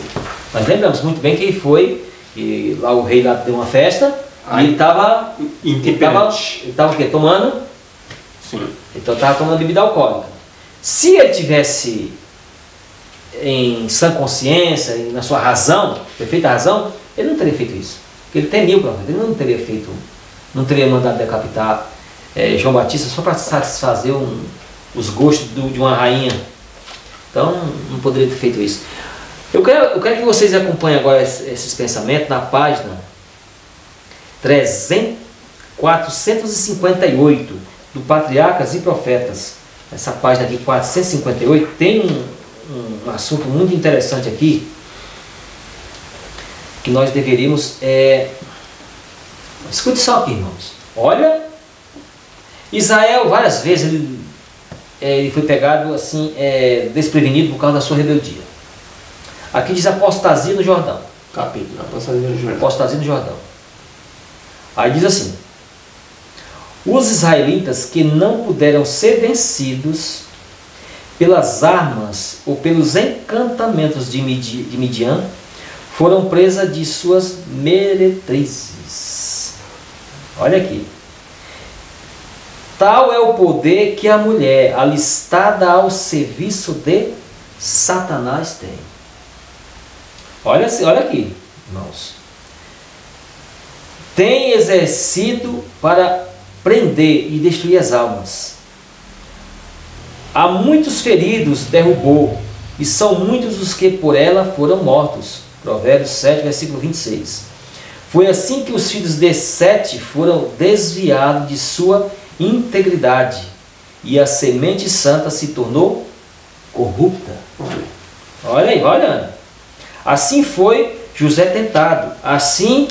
Nós lembramos muito bem que ele foi, e lá o rei lá deu uma festa, e ele estava o quê? Tomando? Sim. Então estava tomando bebida alcoólica. Se ele tivesse em sã consciência e na sua razão, perfeita razão, ele não teria feito isso. Porque ele temia o profeta, ele não teria mandado decapitar João Batista só para satisfazer os gostos de uma rainha. Então não poderia ter feito isso. Eu quero que vocês acompanhem agora esses pensamentos na página 458 do Patriarcas e Profetas. Essa página aqui, 458, tem um assunto muito interessante aqui que nós deveríamos... Escute só aqui, irmãos. Olha, Israel várias vezes ele foi pegado assim, desprevenido por causa da sua rebeldia. Aqui diz apostasia no Jordão. Capítulo, apostasia no Jordão. Apostasia no Jordão. Aí diz assim: os israelitas que não puderam ser vencidos pelas armas ou pelos encantamentos de Midian foram presas de suas meretrizes. Olha aqui. Tal é o poder que a mulher alistada ao serviço de Satanás tem. Olha aqui, irmãos. Tem exercido para prender e destruir as almas. Há muitos feridos derrubou, e são muitos os que por ela foram mortos. Provérbios 7, versículo 26. Foi assim que os filhos de Sete foram desviados de sua integridade, e a semente santa se tornou corrupta. Olha aí, olha. Assim foi José tentado. Assim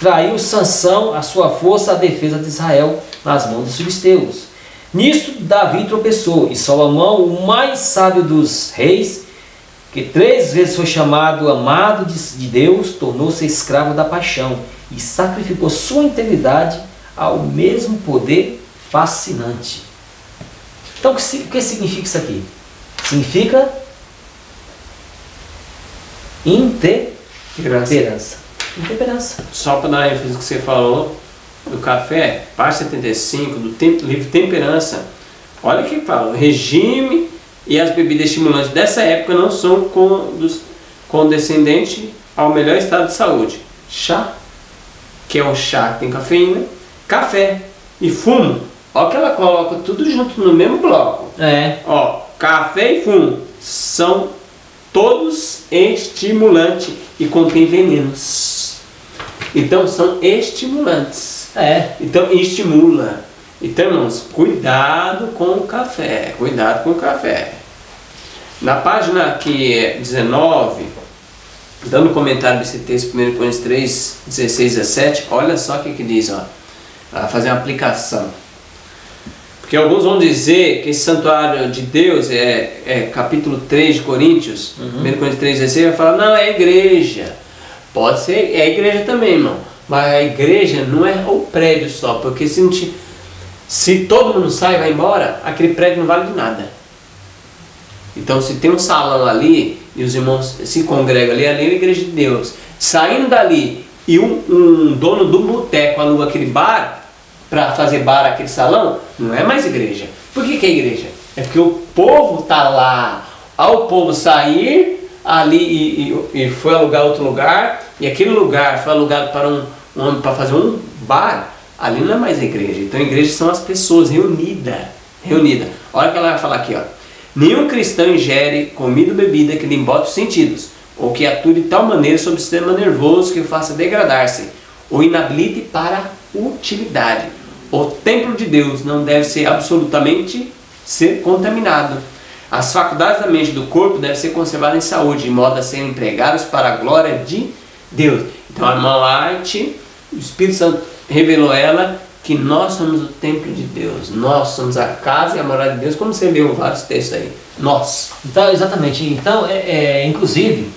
traiu Sansão a sua força à defesa de Israel nas mãos dos filisteus. Nisto Davi tropeçou, e Salomão, o mais sábio dos reis, que 3 vezes foi chamado amado de Deus, tornou-se escravo da paixão e sacrificou sua integridade ao mesmo poder fascinante. Então, o que significa isso aqui? Significa intemperança. Intemperança. Só para dar ênfase no que você falou do café, parte 75 do livro Temperança, olha o que fala: o regime e as bebidas estimulantes dessa época não são condescendentes ao melhor estado de saúde. Chá, que é o chá que tem cafeína, café e fumo. Olha que ela coloca tudo junto no mesmo bloco. Ó, café e fumo são todos estimulantes e contêm venenos. Então são estimulantes. Então estimula. Então, irmãos, cuidado com o café. Cuidado com o café. Na página aqui 19, dando comentário desse texto, 1 Coríntios 3, 16 e 17, olha só o que diz, ó. Vai fazer uma aplicação. Porque alguns vão dizer que esse santuário de Deus é capítulo 3 de Coríntios, 1 Coríntios 3, 16, vai falar, não, é igreja. Pode ser, é igreja também, irmão. Mas a igreja não é o prédio só, porque se todo mundo sai e vai embora, aquele prédio não vale de nada. Então, se tem um salão ali e os irmãos se congregam ali, ali é a igreja de Deus. Saindo dali e um dono do boteco aluga aquele bar para fazer bar aquele salão, não é mais igreja. Por que é igreja? É porque o povo está lá. Ao povo sair ali e foi alugar outro lugar, e aquele lugar foi alugado para fazer um bar, ali não é mais igreja. Então a igreja são as pessoas reunidas. Olha o que ela vai falar aqui, ó. Nenhum cristão ingere comida ou bebida que lhe embote os sentidos, ou que atue de tal maneira sobre o sistema nervoso que o faça degradar-se, ou inabilite para utilidade. O templo de Deus não deve ser absolutamente contaminado. As faculdades da mente e do corpo devem ser conservadas em saúde, de modo a serem empregadas para a glória de Deus. Então a irmã Arte, o Espírito Santo revelou ela que nós somos o templo de Deus, nós somos a casa e a morada de Deus, como você leu vários textos aí, nós. Então, exatamente, então, inclusive,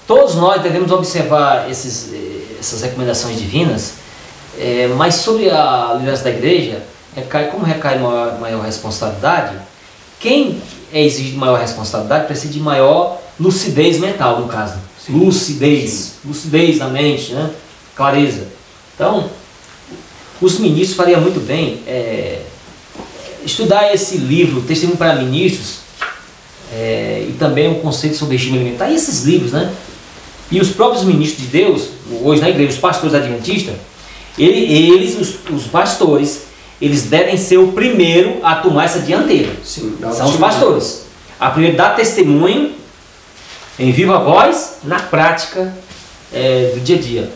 todos nós devemos observar essas recomendações divinas, mas sobre a liderança da igreja, como recai maior responsabilidade, quem é exigido maior responsabilidade precisa de maior lucidez mental, no caso. Sim. Lucidez na mente, né? Clareza. Então, os ministros fariam muito bem estudar esse livro, Testemunho para Ministros, e também o conceito sobre regime alimentar, e esses livros, né? E os próprios ministros de Deus, hoje na igreja, os pastores adventistas, os pastores, eles devem ser o primeiro a tomar essa dianteira. Sim, são os pastores. A primeiro dar testemunho em viva voz, na prática do dia a dia.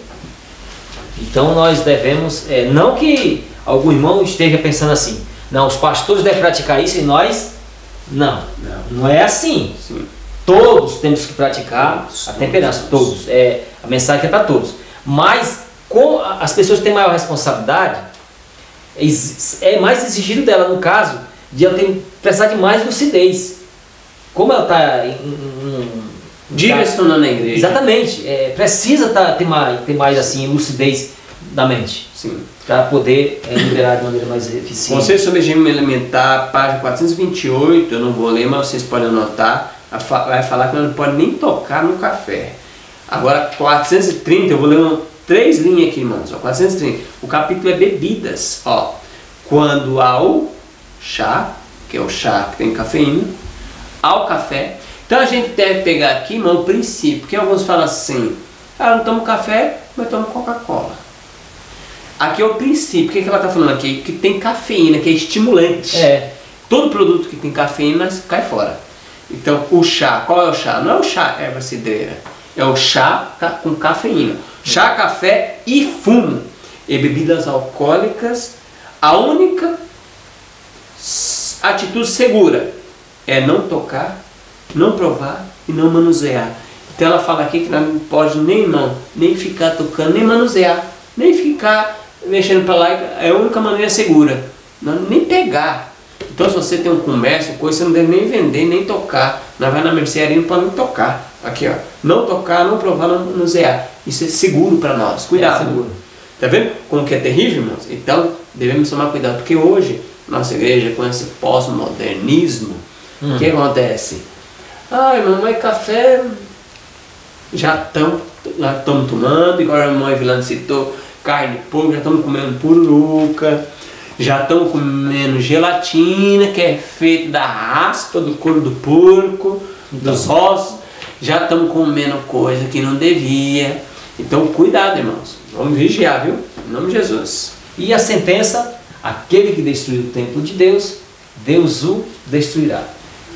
Então nós devemos, não que algum irmão esteja pensando assim, não, os pastores devem praticar isso e nós não é assim. Sim. Todos temos que praticar a temperança, todos. A mensagem é para todos. Mas com as pessoas que têm maior responsabilidade, é mais exigido dela, no caso, de ela precisar de mais lucidez. Como ela está direcionando a igreja. Exatamente. Precisa ter mais assim, lucidez da mente. Sim. Para poder liderar de maneira mais eficiente. Conselho sobre regime alimentar, página 428, eu não vou ler, mas vocês podem anotar. Vai falar que não pode nem tocar no café. Agora, 430, eu vou ler 3 linhas aqui, irmãos. 430. O capítulo é bebidas. Ó, quando ao chá, que é o chá que tem cafeína, ao café, Então a gente deve pegar aqui, irmão, o princípio, porque alguns falam assim, eu não tomo café, mas tomo Coca-Cola. Aqui é o princípio, o que ela está falando aqui? Que tem cafeína, que é estimulante. Todo produto que tem cafeína cai fora. Então o chá, qual é o chá? Não é o chá erva cidreira, é o chá com cafeína. Chá, café e fumo. E bebidas alcoólicas, a única atitude segura é não tocar, não provar e não manusear. Então ela fala aqui que não pode nem ficar tocando, nem manusear, nem ficar mexendo para lá, é a única maneira segura, não, nem pegar. Então se você tem um comércio, coisa, você não deve nem vender, nem tocar. Nós vai na mercearia para não tocar. Aqui ó, não tocar, não provar, não manusear. Isso é seguro para nós, cuidado. Seguro. Tá vendo como que é terrível, irmãos? Então devemos tomar cuidado, porque hoje nossa igreja com esse pós-modernismo, o que acontece? Irmão, mas café já estamos tomando, igual a irmã Evelane citou, carne de porco, já estamos comendo pururuca, já estamos comendo gelatina, que é feita da raspa do couro do porco, dos ossos, já estamos comendo coisa que não devia. Então cuidado, irmãos, vamos vigiar, viu? Em nome de Jesus. E a sentença, aquele que destruir o templo de Deus, Deus o destruirá.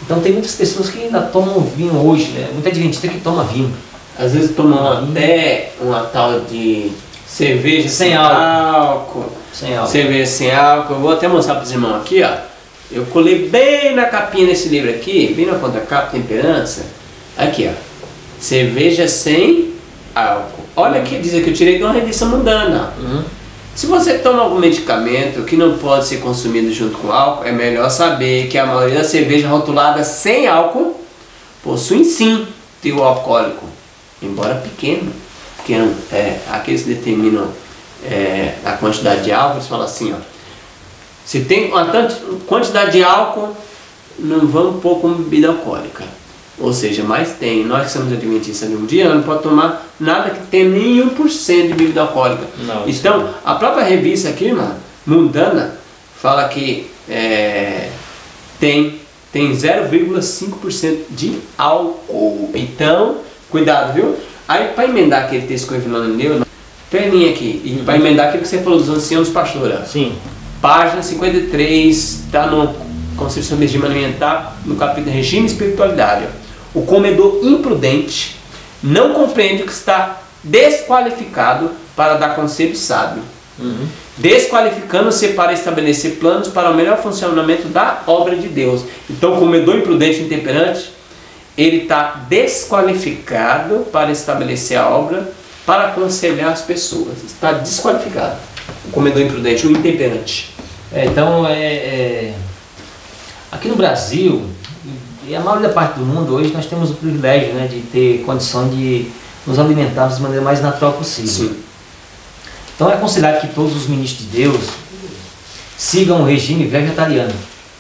Então tem muitas pessoas que ainda tomam vinho hoje, né? Muita adventista que toma vinho. Às vezes tomam até uma tal de cerveja sem álcool. Sem álcool. Cerveja sem álcool. Eu vou até mostrar para os irmãos aqui, ó. Eu colei bem na capinha desse livro aqui, bem na contracapa, temperança. Aqui, ó. Cerveja sem álcool. Olha aqui, diz que eu tirei de uma revista mundana. Se você toma algum medicamento que não pode ser consumido junto com álcool, é melhor saber que a maioria das cervejas rotuladas sem álcool possuem sim teor alcoólico, embora pequeno. Aqueles que determinam a quantidade de álcool, eles falam assim, ó, se tem uma quantidade de álcool, não vamos pôr como bebida alcoólica. Ou seja, mais tem. Nós que somos adventistas de um dia, não pode tomar nada que tenha nem 1% de bebida alcoólica. Não, então, a própria revista aqui, irmã, mundana, fala que tem 0,5% de álcool. Então, cuidado, viu? Aí, para emendar aquele texto que o Evelano leu, perninha aqui, e para emendar aquilo que você falou dos anciãos pastora. Sim. Página 53, está no Conselho sobre Regime Alimentar, no capítulo Regime e Espiritualidade. O comedor imprudente não compreende que está desqualificado para dar conselho sábio, desqualificando-se para estabelecer planos para o melhor funcionamento da obra de Deus. Então, o comedor imprudente e intemperante, ele está desqualificado para estabelecer a obra, para aconselhar as pessoas. Está desqualificado. O comedor imprudente, o intemperante. Então, aqui no Brasil, e a maioria da parte do mundo hoje, nós temos o privilégio, né, de ter condição de nos alimentarmos da maneira mais natural possível. Sim. Então é aconselhado que todos os ministros de Deus sigam o regime vegetariano.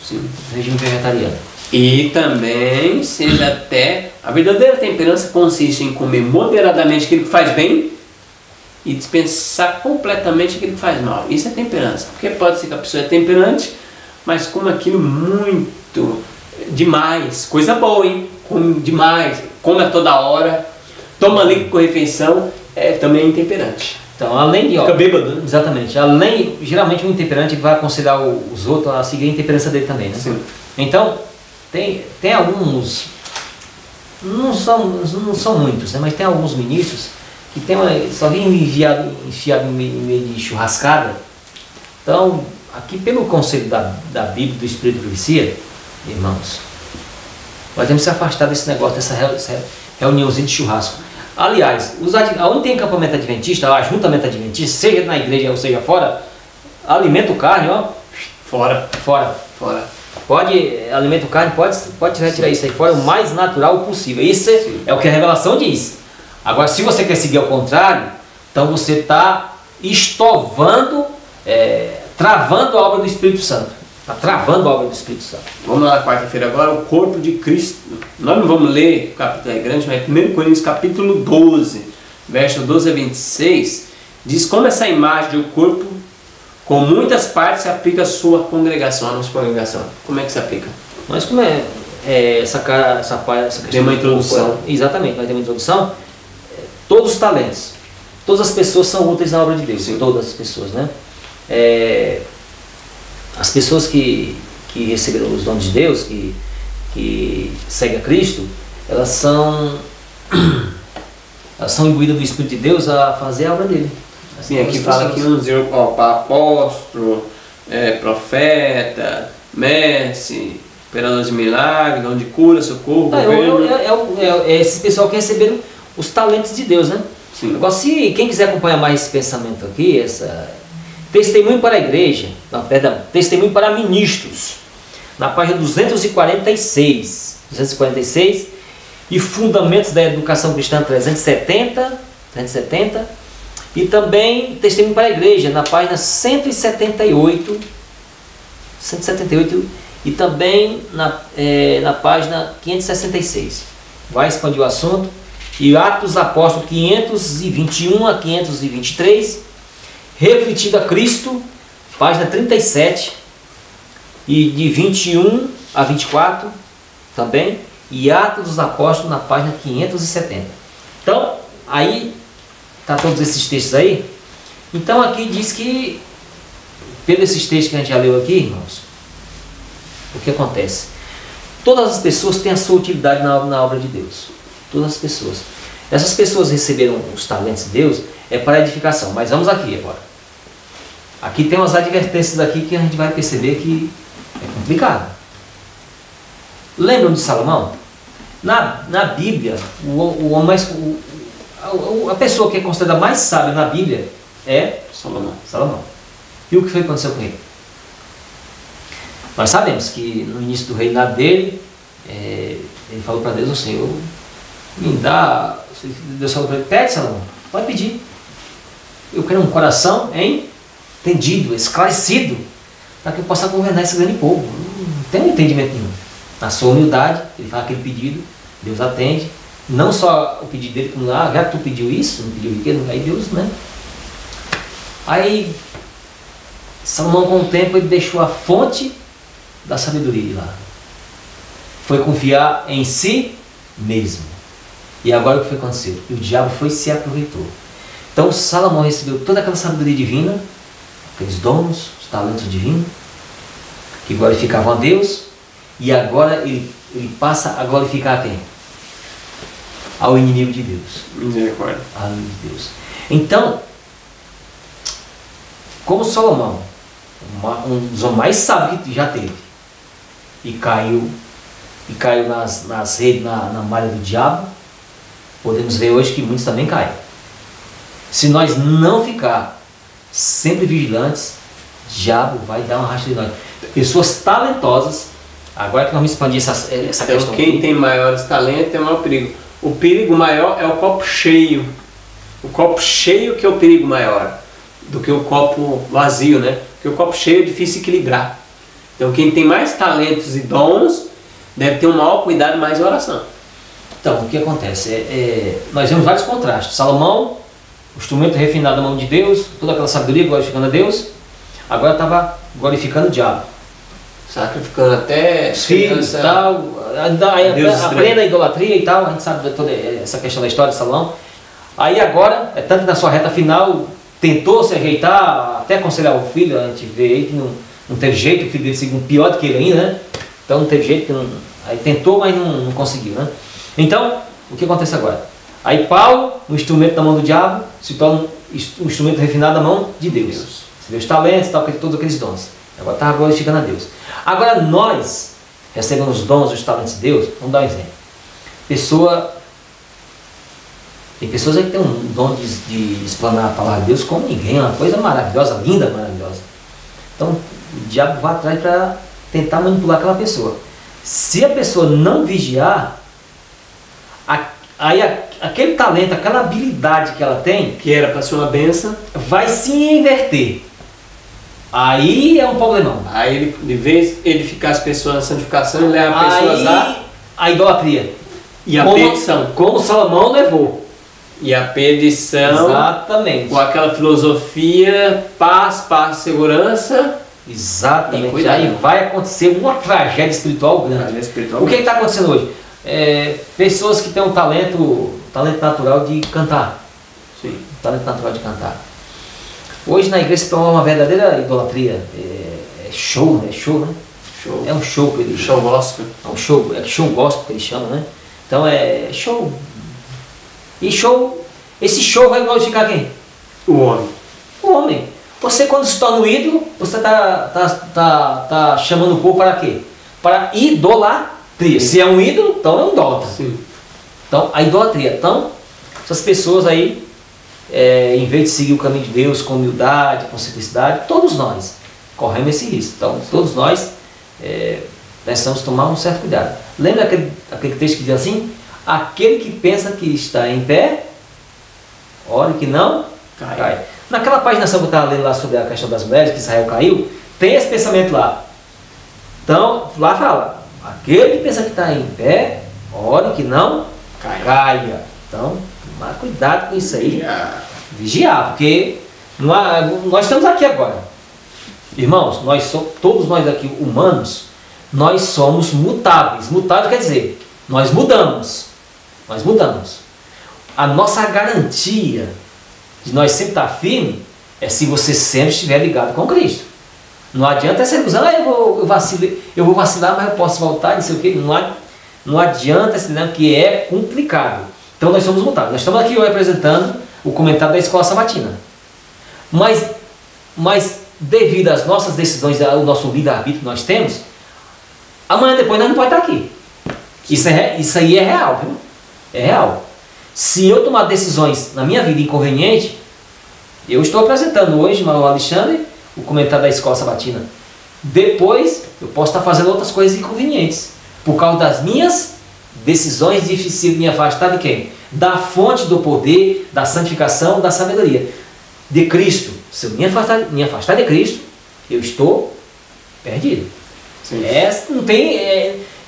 Sim. O regime vegetariano. E também seja até... A verdadeira temperança consiste em comer moderadamente aquilo que faz bem e dispensar completamente aquilo que faz mal. Isso é temperança. Porque pode ser que a pessoa é temperante, mas come aquilo muito demais, coisa boa, hein? Come demais, come a toda hora, toma líquido com refeição, também é intemperante. Então, além de... Fica bêbado, né? Exatamente. Geralmente o intemperante vai aconselhar os outros a seguir a intemperança dele também, né? Sim. Então, tem alguns, não são muitos, né? Mas tem alguns ministros que só vem enfiado em meio de churrascada. Então, aqui pelo conselho da Bíblia, do Espírito de Profecia, irmãos, nós temos que se afastar desse negócio, dessa reuniãozinha de churrasco. Aliás, onde tem acampamento adventista, ajuntamento adventista, seja na igreja ou seja fora, alimenta o carne, ó, fora. Alimenta o carne, pode retirar isso aí fora o mais natural possível. Isso é o que a revelação diz. Agora, se você quer seguir ao contrário, então você está estovando, travando a obra do Espírito Santo. Está travando a obra do Espírito Santo. Vamos lá, quarta-feira agora, o corpo de Cristo. Nós não vamos ler, o capítulo é grande, mas 1 Coríntios capítulo 12, verso 12 a 26, diz como essa imagem do corpo, com muitas partes, se aplica à sua congregação, à nossa congregação. Como é que se aplica? Mas essa questão. Tem uma introdução. Exatamente, vai ter uma introdução. Todos os talentos, todas as pessoas são úteis na obra de Deus. Sim. Todas as pessoas, né? As pessoas que receberam os dons de Deus, que seguem a Cristo, elas são imbuídas do Espírito de Deus a fazer a obra dele. Assim, aqui fala que uns apóstolo, profeta, mestre, operador de milagre, dom de cura, socorro, governo. É esse pessoal que receberam os talentos de Deus, né? Sim. Agora, se quem quiser acompanhar mais esse pensamento aqui, testemunho para a igreja, testemunho para ministros, na página 246, e fundamentos da educação cristã 370, e também testemunho para a igreja, na página 178, e também na página 566. Vai expandir o assunto. E Atos Apóstolos 521 a 523, Refletindo a Cristo, página 37, e de 21 a 24 também, e Atos dos Apóstolos na página 570. Então, aí tá todos esses textos aí. Então aqui diz que, pelos esses textos que a gente já leu aqui, irmãos, o que acontece? Todas as pessoas têm a sua utilidade na obra de Deus. Todas as pessoas. Essas pessoas receberam os talentos de Deus para edificação. Mas vamos aqui agora. Aqui tem umas advertências aqui que a gente vai perceber que é complicado. Lembram de Salomão? Na Bíblia, a pessoa que é considerada mais sábia na Bíblia é Salomão. E o que foi que aconteceu com ele? Nós sabemos que no início do reinado dele, ele falou para Deus: o Senhor me dá. Deus falou para ele: pede, Salomão, pode pedir. Eu quero um coração entendido, esclarecido, para que eu possa governar esse grande povo. Não tem entendimento nenhum. Na sua humildade, ele faz aquele pedido, Deus atende. Não só o pedido dele, como já que tu pediu isso, não pediu aquilo, aí Deus, né? Aí Salomão, com o tempo, ele deixou a fonte da sabedoria de lá. Foi confiar em si mesmo. E agora o que foi que aconteceu? E o diabo se aproveitou. Então Salomão recebeu toda aquela sabedoria divina, aqueles dons, os talentos divinos, que glorificavam a Deus, e agora ele passa a glorificar a quem? Ao inimigo de Deus. Misericórdia. Ao inimigo de Deus. Então, como Salomão, um dos homens mais sábios que já teve, e caiu nas redes, na malha do diabo, podemos ver hoje que muitos também caem. Se nós não ficar sempre vigilantes, o diabo vai dar uma racha de nós. Pessoas talentosas, agora que nós vamos expandir essa então, questão. Quem tem maiores talentos é o maior perigo. O perigo maior é o copo cheio. O copo cheio que é o perigo maior do que o copo vazio, né? Porque o copo cheio é difícil equilibrar. Então quem tem mais talentos e dons deve ter um maior cuidado mais em oração. Então, o que acontece? Nós vemos vários contrastes. Salomão, o instrumento refinado da mão de Deus, toda aquela sabedoria glorificando a Deus, agora estava glorificando o diabo. Sacrificando até os filhos e tal, aprenda a idolatria e tal, a gente sabe toda essa questão da história de Salomão. Aí agora, tanto que na sua reta final, tentou se ajeitar, até aconselhar o filho, a gente vê aí que não teve jeito, o filho dele seguiu pior do que ele ainda, né? Então não teve jeito, aí tentou, mas não conseguiu, né? Então, o que acontece agora? Aí Paulo, um instrumento da mão do diabo, se torna um instrumento refinado da mão de Deus. Você vê os talentos e tal, todos aqueles dons. Agora está glorificando a Deus. Agora nós recebemos os dons, os talentos de Deus. Vamos dar um exemplo. Tem pessoas aí que têm um dom de explanar a palavra de Deus como ninguém. É uma coisa maravilhosa, linda, maravilhosa. Então o diabo vai atrás para tentar manipular aquela pessoa. Se a pessoa não vigiar, aí aquele talento, aquela habilidade que ela tem, que era para ser uma bênção, vai se inverter. Aí é um problemão. Aí ele, de vez ele ficar as pessoas na santificação, ele leva as pessoas a idolatria. E a perdição. Como Salomão levou. E a perdição. Exatamente. Com aquela filosofia, paz, segurança. Exatamente. Aí vai acontecer uma tragédia espiritual grande. O que está acontecendo hoje? Pessoas que têm um talento natural de cantar. Sim. Talento natural de cantar. Hoje na igreja se tornou uma verdadeira idolatria. Show, né? Show. É um show que ele show gospel. É um show, show gospel que eles chamam, né? Então é show. E show, esse show vai glorificar quem? O homem. O homem. Você quando se torna um ídolo, você tá chamando o povo para quê? Para idolatria. Se é um ídolo, então é um idólatra. Sim. Então a idolatria. Então, essas pessoas aí, em vez de seguir o caminho de Deus com humildade, com simplicidade, todos nós corremos esse risco. Então, todos nós precisamos tomar um certo cuidado. Lembra aquele texto que diz assim? Aquele que pensa que está em pé, ore que não cai. Naquela paginação que eu estava lendo lá sobre a questão das mulheres, que Israel caiu, tem esse pensamento lá. Então, lá fala, aquele que pensa que está em pé, ore que não caia. Então, tomar cuidado com isso aí. Vigiar, porque nós estamos aqui agora. Irmãos, todos nós aqui humanos, nós somos mutáveis. Mutável quer dizer, nós mudamos. Nós mudamos. A nossa garantia de nós sempre estar firme é se você sempre estiver ligado com Cristo. Não adianta essa ilusão, eu vou vacilar, mas eu posso voltar, não sei o quê. Não adianta esse não, que é complicado. Então nós somos mutáveis. Nós estamos aqui hoje apresentando o comentário da Escola Sabatina. Mas devido às nossas decisões, ao nosso livre-arbítrio que nós temos, amanhã depois nós não podemos estar aqui. Isso aí é real, viu? É real. Se eu tomar decisões na minha vida inconvenientes, eu estou apresentando hoje, Manuel Alexandre, o comentário da Escola Sabatina. Depois, eu posso estar fazendo outras coisas inconvenientes. Por causa das minhas decisões difíceis de me afastar de quem? Da fonte do poder, da santificação, da sabedoria. De Cristo. Se eu me afastar de Cristo, eu estou perdido.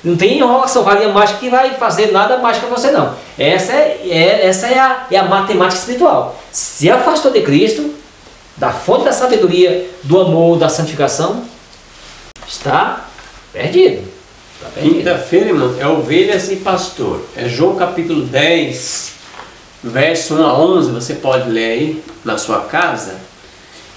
Não tem enrolação, varinha mágica que vai fazer nada mágico para você não. Essa é a matemática espiritual. Se afastou de Cristo, da fonte da sabedoria, do amor, da santificação, está perdido. Quinta-feira, irmão, é ovelhas e pastor. É João capítulo 10, verso 1 a 11, você pode ler aí na sua casa.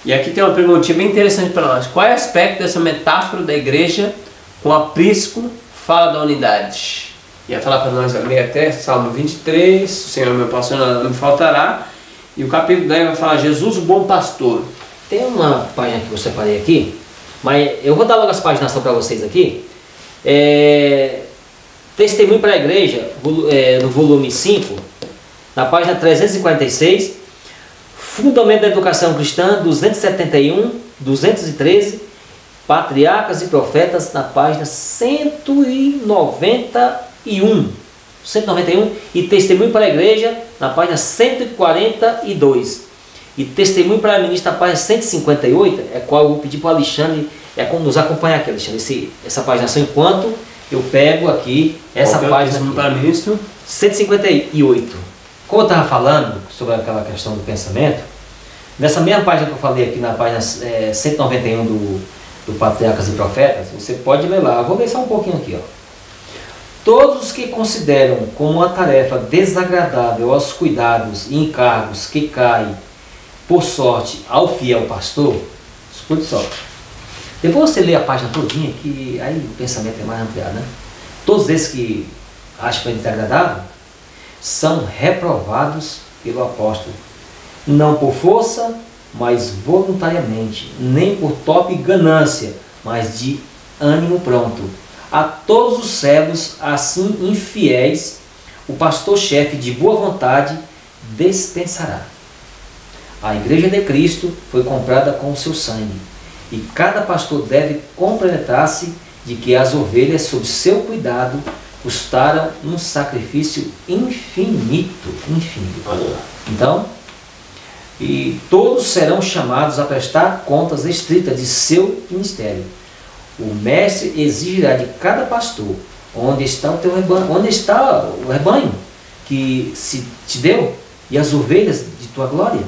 E aqui tem uma perguntinha bem interessante para nós. Qual é o aspecto dessa metáfora da igreja com aprisco fala da unidade? Ia falar para nós ler até Salmo 23, o Senhor meu pastor nada não me faltará. E o capítulo 10 vai falar Jesus, o bom pastor. Tem uma página que eu separei aqui, mas eu vou dar logo as páginas para vocês aqui. Testemunho para a igreja, no volume 5, na página 346, Fundamento da Educação Cristã, 271, 213, Patriarcas e Profetas, na página 191, e Testemunho para a Igreja, na página 142, e Testemunho para a Ministra, na página 158, é qual eu vou pedir para o Alexandre nos acompanhar aqui, Alexandre, essa paginação, enquanto eu pego aqui essa página aqui, para ministro? 158. Como eu estava falando sobre aquela questão do pensamento, nessa mesma página que eu falei aqui, na página 191 do Patriarcas e Profetas, você pode ler lá. Eu vou ler só um pouquinho aqui. Todos os que consideram como uma tarefa desagradável aos cuidados e encargos que caem, por sorte, ao fiel pastor, escute só. Depois você lê a página todinha, que aí o pensamento é mais ampliado, né? Todos esses que acham que é desagradável são reprovados pelo apóstolo, não por força, mas voluntariamente, nem por top ganância, mas de ânimo pronto. A todos os servos assim infiéis, o pastor-chefe de boa vontade dispensará. A igreja de Cristo foi comprada com o seu sangue, e cada pastor deve compenetar-se de que as ovelhas sob seu cuidado custaram um sacrifício infinito. Então, e todos serão chamados a prestar contas estritas de seu ministério. O mestre exigirá de cada pastor onde está o teu rebanho, onde está o rebanho que se te deu e as ovelhas de tua glória.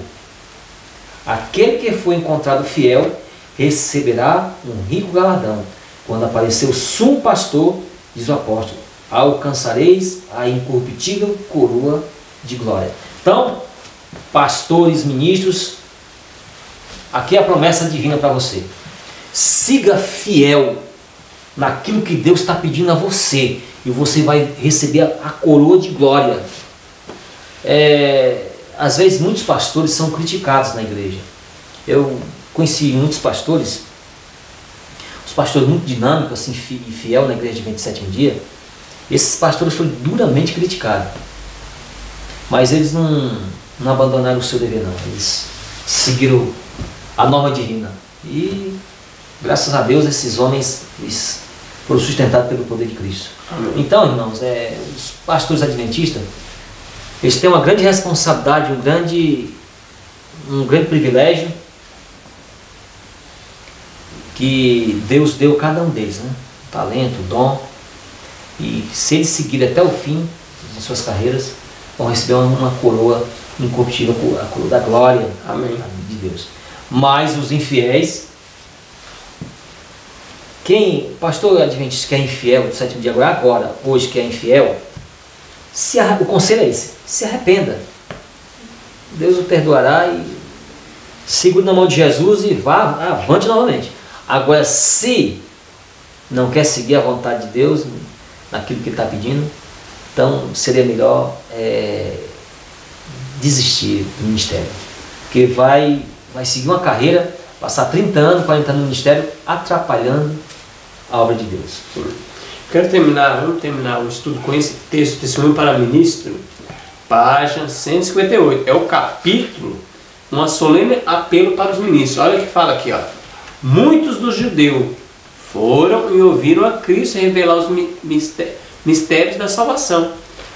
Aquele que foi encontrado fiel receberá um rico galardão. Quando aparecer o sumo pastor, diz o apóstolo, alcançareis a incorruptível coroa de glória. Então, pastores, ministros, aqui é a promessa divina para você. Siga fiel naquilo que Deus está pedindo a você, e você vai receber a coroa de glória. Às vezes muitos pastores são criticados na igreja. Eu conheci muitos pastores, os pastores muito dinâmicos assim, e fiel na igreja de 27º dia. Esses pastores foram duramente criticados, mas eles não abandonaram o seu dever não, eles seguiram a norma divina, e graças a Deus esses homens eles foram sustentados pelo poder de Cristo. Amém. Então, irmãos, os pastores adventistas, eles têm uma grande responsabilidade, um grande privilégio que Deus deu a cada um deles, né? O talento, o dom, e se eles seguirem até o fim de suas carreiras, vão receber uma coroa incorruptível, a coroa da glória. Amém. De Deus. Mas os infiéis, quem, pastor adventista que é infiel do 7º dia agora, hoje que é infiel, o conselho é esse: se arrependa, Deus o perdoará, e segure na mão de Jesus e vá avante novamente. Agora, se não quer seguir a vontade de Deus naquilo que ele está pedindo, então seria melhor desistir do ministério, porque vai seguir uma carreira, passar 30 anos, 40 anos no ministério, atrapalhando a obra de Deus. Vamos terminar o estudo com esse texto, Testemunho para Ministro, página 158. É o capítulo, um solene apelo para os ministros. Olha o que fala aqui, ó. Muitos dos judeus foram e ouviram a Cristo revelar os mistérios da salvação,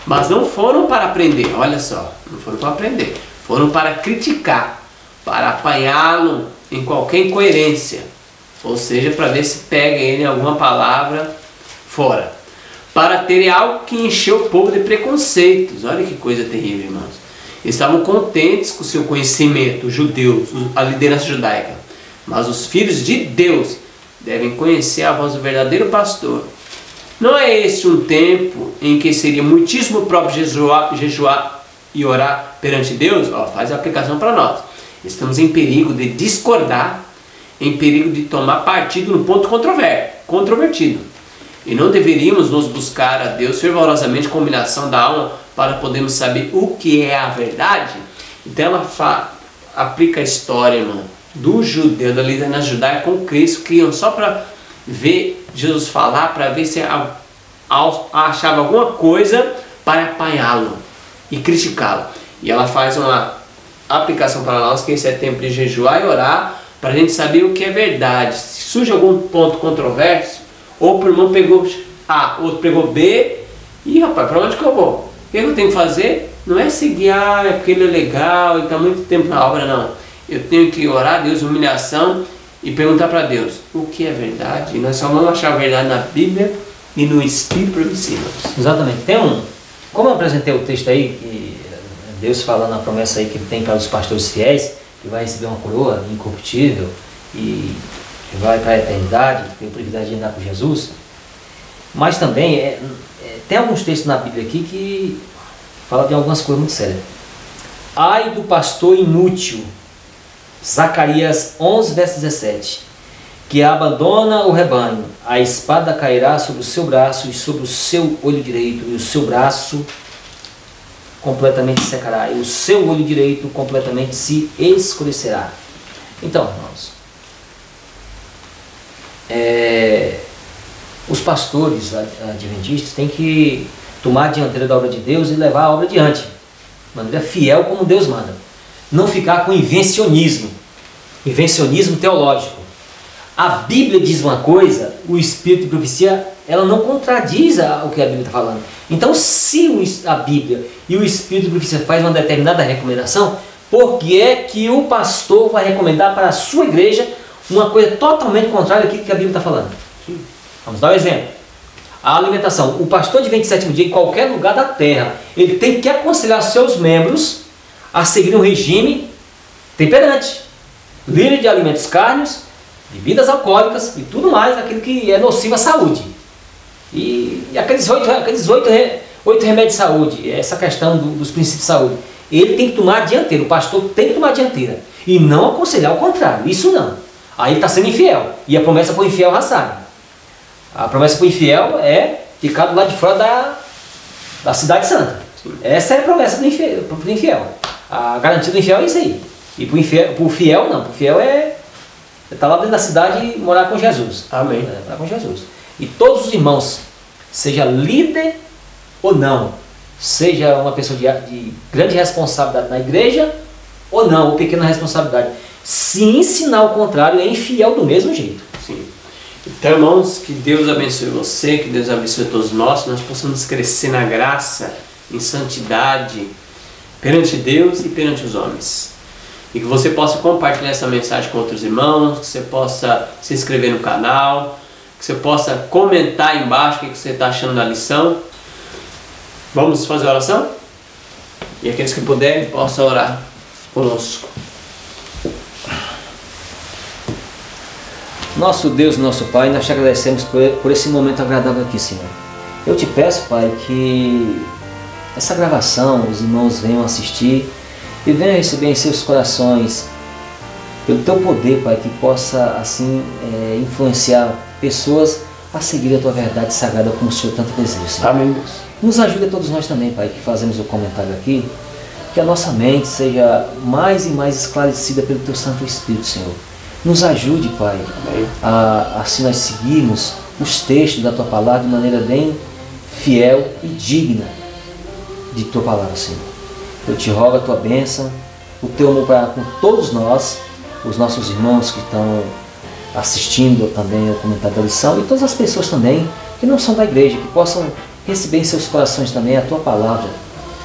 mas não foram para aprender. Olha só, não foram para aprender, foram para criticar, para apanhá-lo em qualquer incoerência, ou seja, para ver se pega ele em alguma palavra fora, para terem algo que encheu o povo de preconceitos. Olha que coisa terrível, irmãos. Estavam contentes com o seu conhecimento, os judeus, a liderança judaica, mas os filhos de Deus devem conhecer a voz do verdadeiro pastor. Não é este um tempo em que seria muitíssimo próprio jejuar e orar perante Deus? Faz a aplicação para nós. Estamos em perigo de discordar, em perigo de tomar partido no ponto controvertido. E não deveríamos nos buscar a Deus fervorosamente com combinação da alma para podermos saber o que é a verdade? Então ela aplica a história, irmão, do judeu, da liderança judaica com Cristo, que iam só para ver Jesus falar, para ver se achava alguma coisa para apanhá-lo e criticá-lo. E ela faz uma aplicação para nós, que esse é tempo de jejuar e orar, para a gente saber o que é verdade. Se surge algum ponto controverso, ou o irmão pegou A, outro pegou B, e rapaz, para onde que eu vou? O que eu tenho que fazer? Não é seguir, é porque ele é legal e está muito tempo na obra, não. Eu tenho que orar a Deus, humilhação, e perguntar para Deus o que é verdade. E nós só vamos achar a verdade na Bíblia e no Espírito profecia. Exatamente. Como eu apresentei o texto aí, que Deus falando a promessa aí que ele tem para os pastores fiéis, que vai receber uma coroa incorruptível e que vai para a eternidade, tem o privilégio de andar com Jesus. Mas também tem alguns textos na Bíblia aqui que falam de algumas coisas muito sérias. Ai do pastor inútil, Zacarias 11, verso 17, que abandona o rebanho, a espada cairá sobre o seu braço e sobre o seu olho direito, e o seu braço completamente secará, e o seu olho direito completamente se escurecerá. Então, irmãos, os pastores adventistas têm que tomar a dianteira da obra de Deus e levar a obra adiante, de maneira fiel como Deus manda. Não ficar com invencionismo teológico. A Bíblia diz uma coisa, o Espírito de profecia, ela não contradiz o que a Bíblia está falando. Então, se a Bíblia e o Espírito de profecia faz uma determinada recomendação, por que é que o pastor vai recomendar para a sua igreja uma coisa totalmente contrária àquilo que a Bíblia está falando? Vamos dar um exemplo. A alimentação. O pastor de 27º dia, em qualquer lugar da terra, ele tem que aconselhar seus membros a seguir um regime temperante, livre de alimentos carnes, bebidas alcoólicas e tudo mais, aquilo que é nocivo à saúde. E aqueles oito remédios de saúde, essa questão dos princípios de saúde, ele tem que tomar a dianteira, o pastor tem que tomar a dianteira. E não aconselhar o contrário, isso não. Aí ele está sendo infiel. E a promessa para o infiel já sabe. A promessa para o infiel é ficar do lado de fora da cidade santa. Sim. Essa é a promessa do infiel. A garantia do infiel é isso aí. E para o fiel não. Para o fiel é estar lá dentro da cidade e morar com Jesus. Amém. Morar com Jesus. E todos os irmãos, seja líder ou não, seja uma pessoa de grande responsabilidade na igreja ou não, ou pequena responsabilidade, se ensinar o contrário, é infiel do mesmo jeito. Sim. Então, irmãos, que Deus abençoe você, que Deus abençoe todos nós, que nós possamos crescer na graça, em santidade, perante Deus e perante os homens. E que você possa compartilhar essa mensagem com outros irmãos, que você possa se inscrever no canal, que você possa comentar aí embaixo o que você está achando da lição. Vamos fazer a oração? E aqueles que puderem, possam orar conosco. Nosso Deus, nosso Pai, nós te agradecemos por esse momento agradável aqui, Senhor. Eu te peço, Pai, que essa gravação os irmãos venham assistir e venham receber em seus corações, pelo teu poder, Pai, que possa assim influenciar pessoas a seguir a tua verdade sagrada como o Senhor tanto deseja, Senhor. Amém, Deus. Nos ajude a todos nós também, Pai, que fazemos o comentário aqui, que a nossa mente seja mais e mais esclarecida pelo teu Santo Espírito, Senhor. Nos ajude, Pai, assim nós seguirmos os textos da tua palavra de maneira bem fiel e digna de tua palavra, Senhor. Eu te rogo a tua bênção, o teu amor para com todos nós, os nossos irmãos que estão assistindo também ao comentário da lição e todas as pessoas também que não são da igreja, que possam receber em seus corações também a tua palavra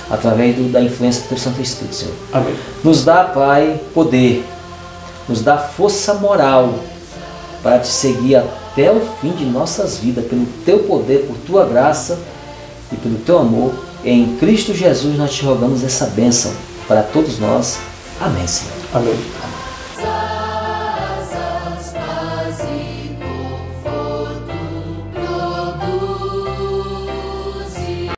através da influência do teu Santo Espírito, Senhor. Amém. Nos dá, Pai, poder, nos dá força moral para te seguir até o fim de nossas vidas, pelo teu poder, por tua graça e pelo teu amor. Em Cristo Jesus nós te rogamos essa bênção para todos nós. Amém, Senhor. Amém.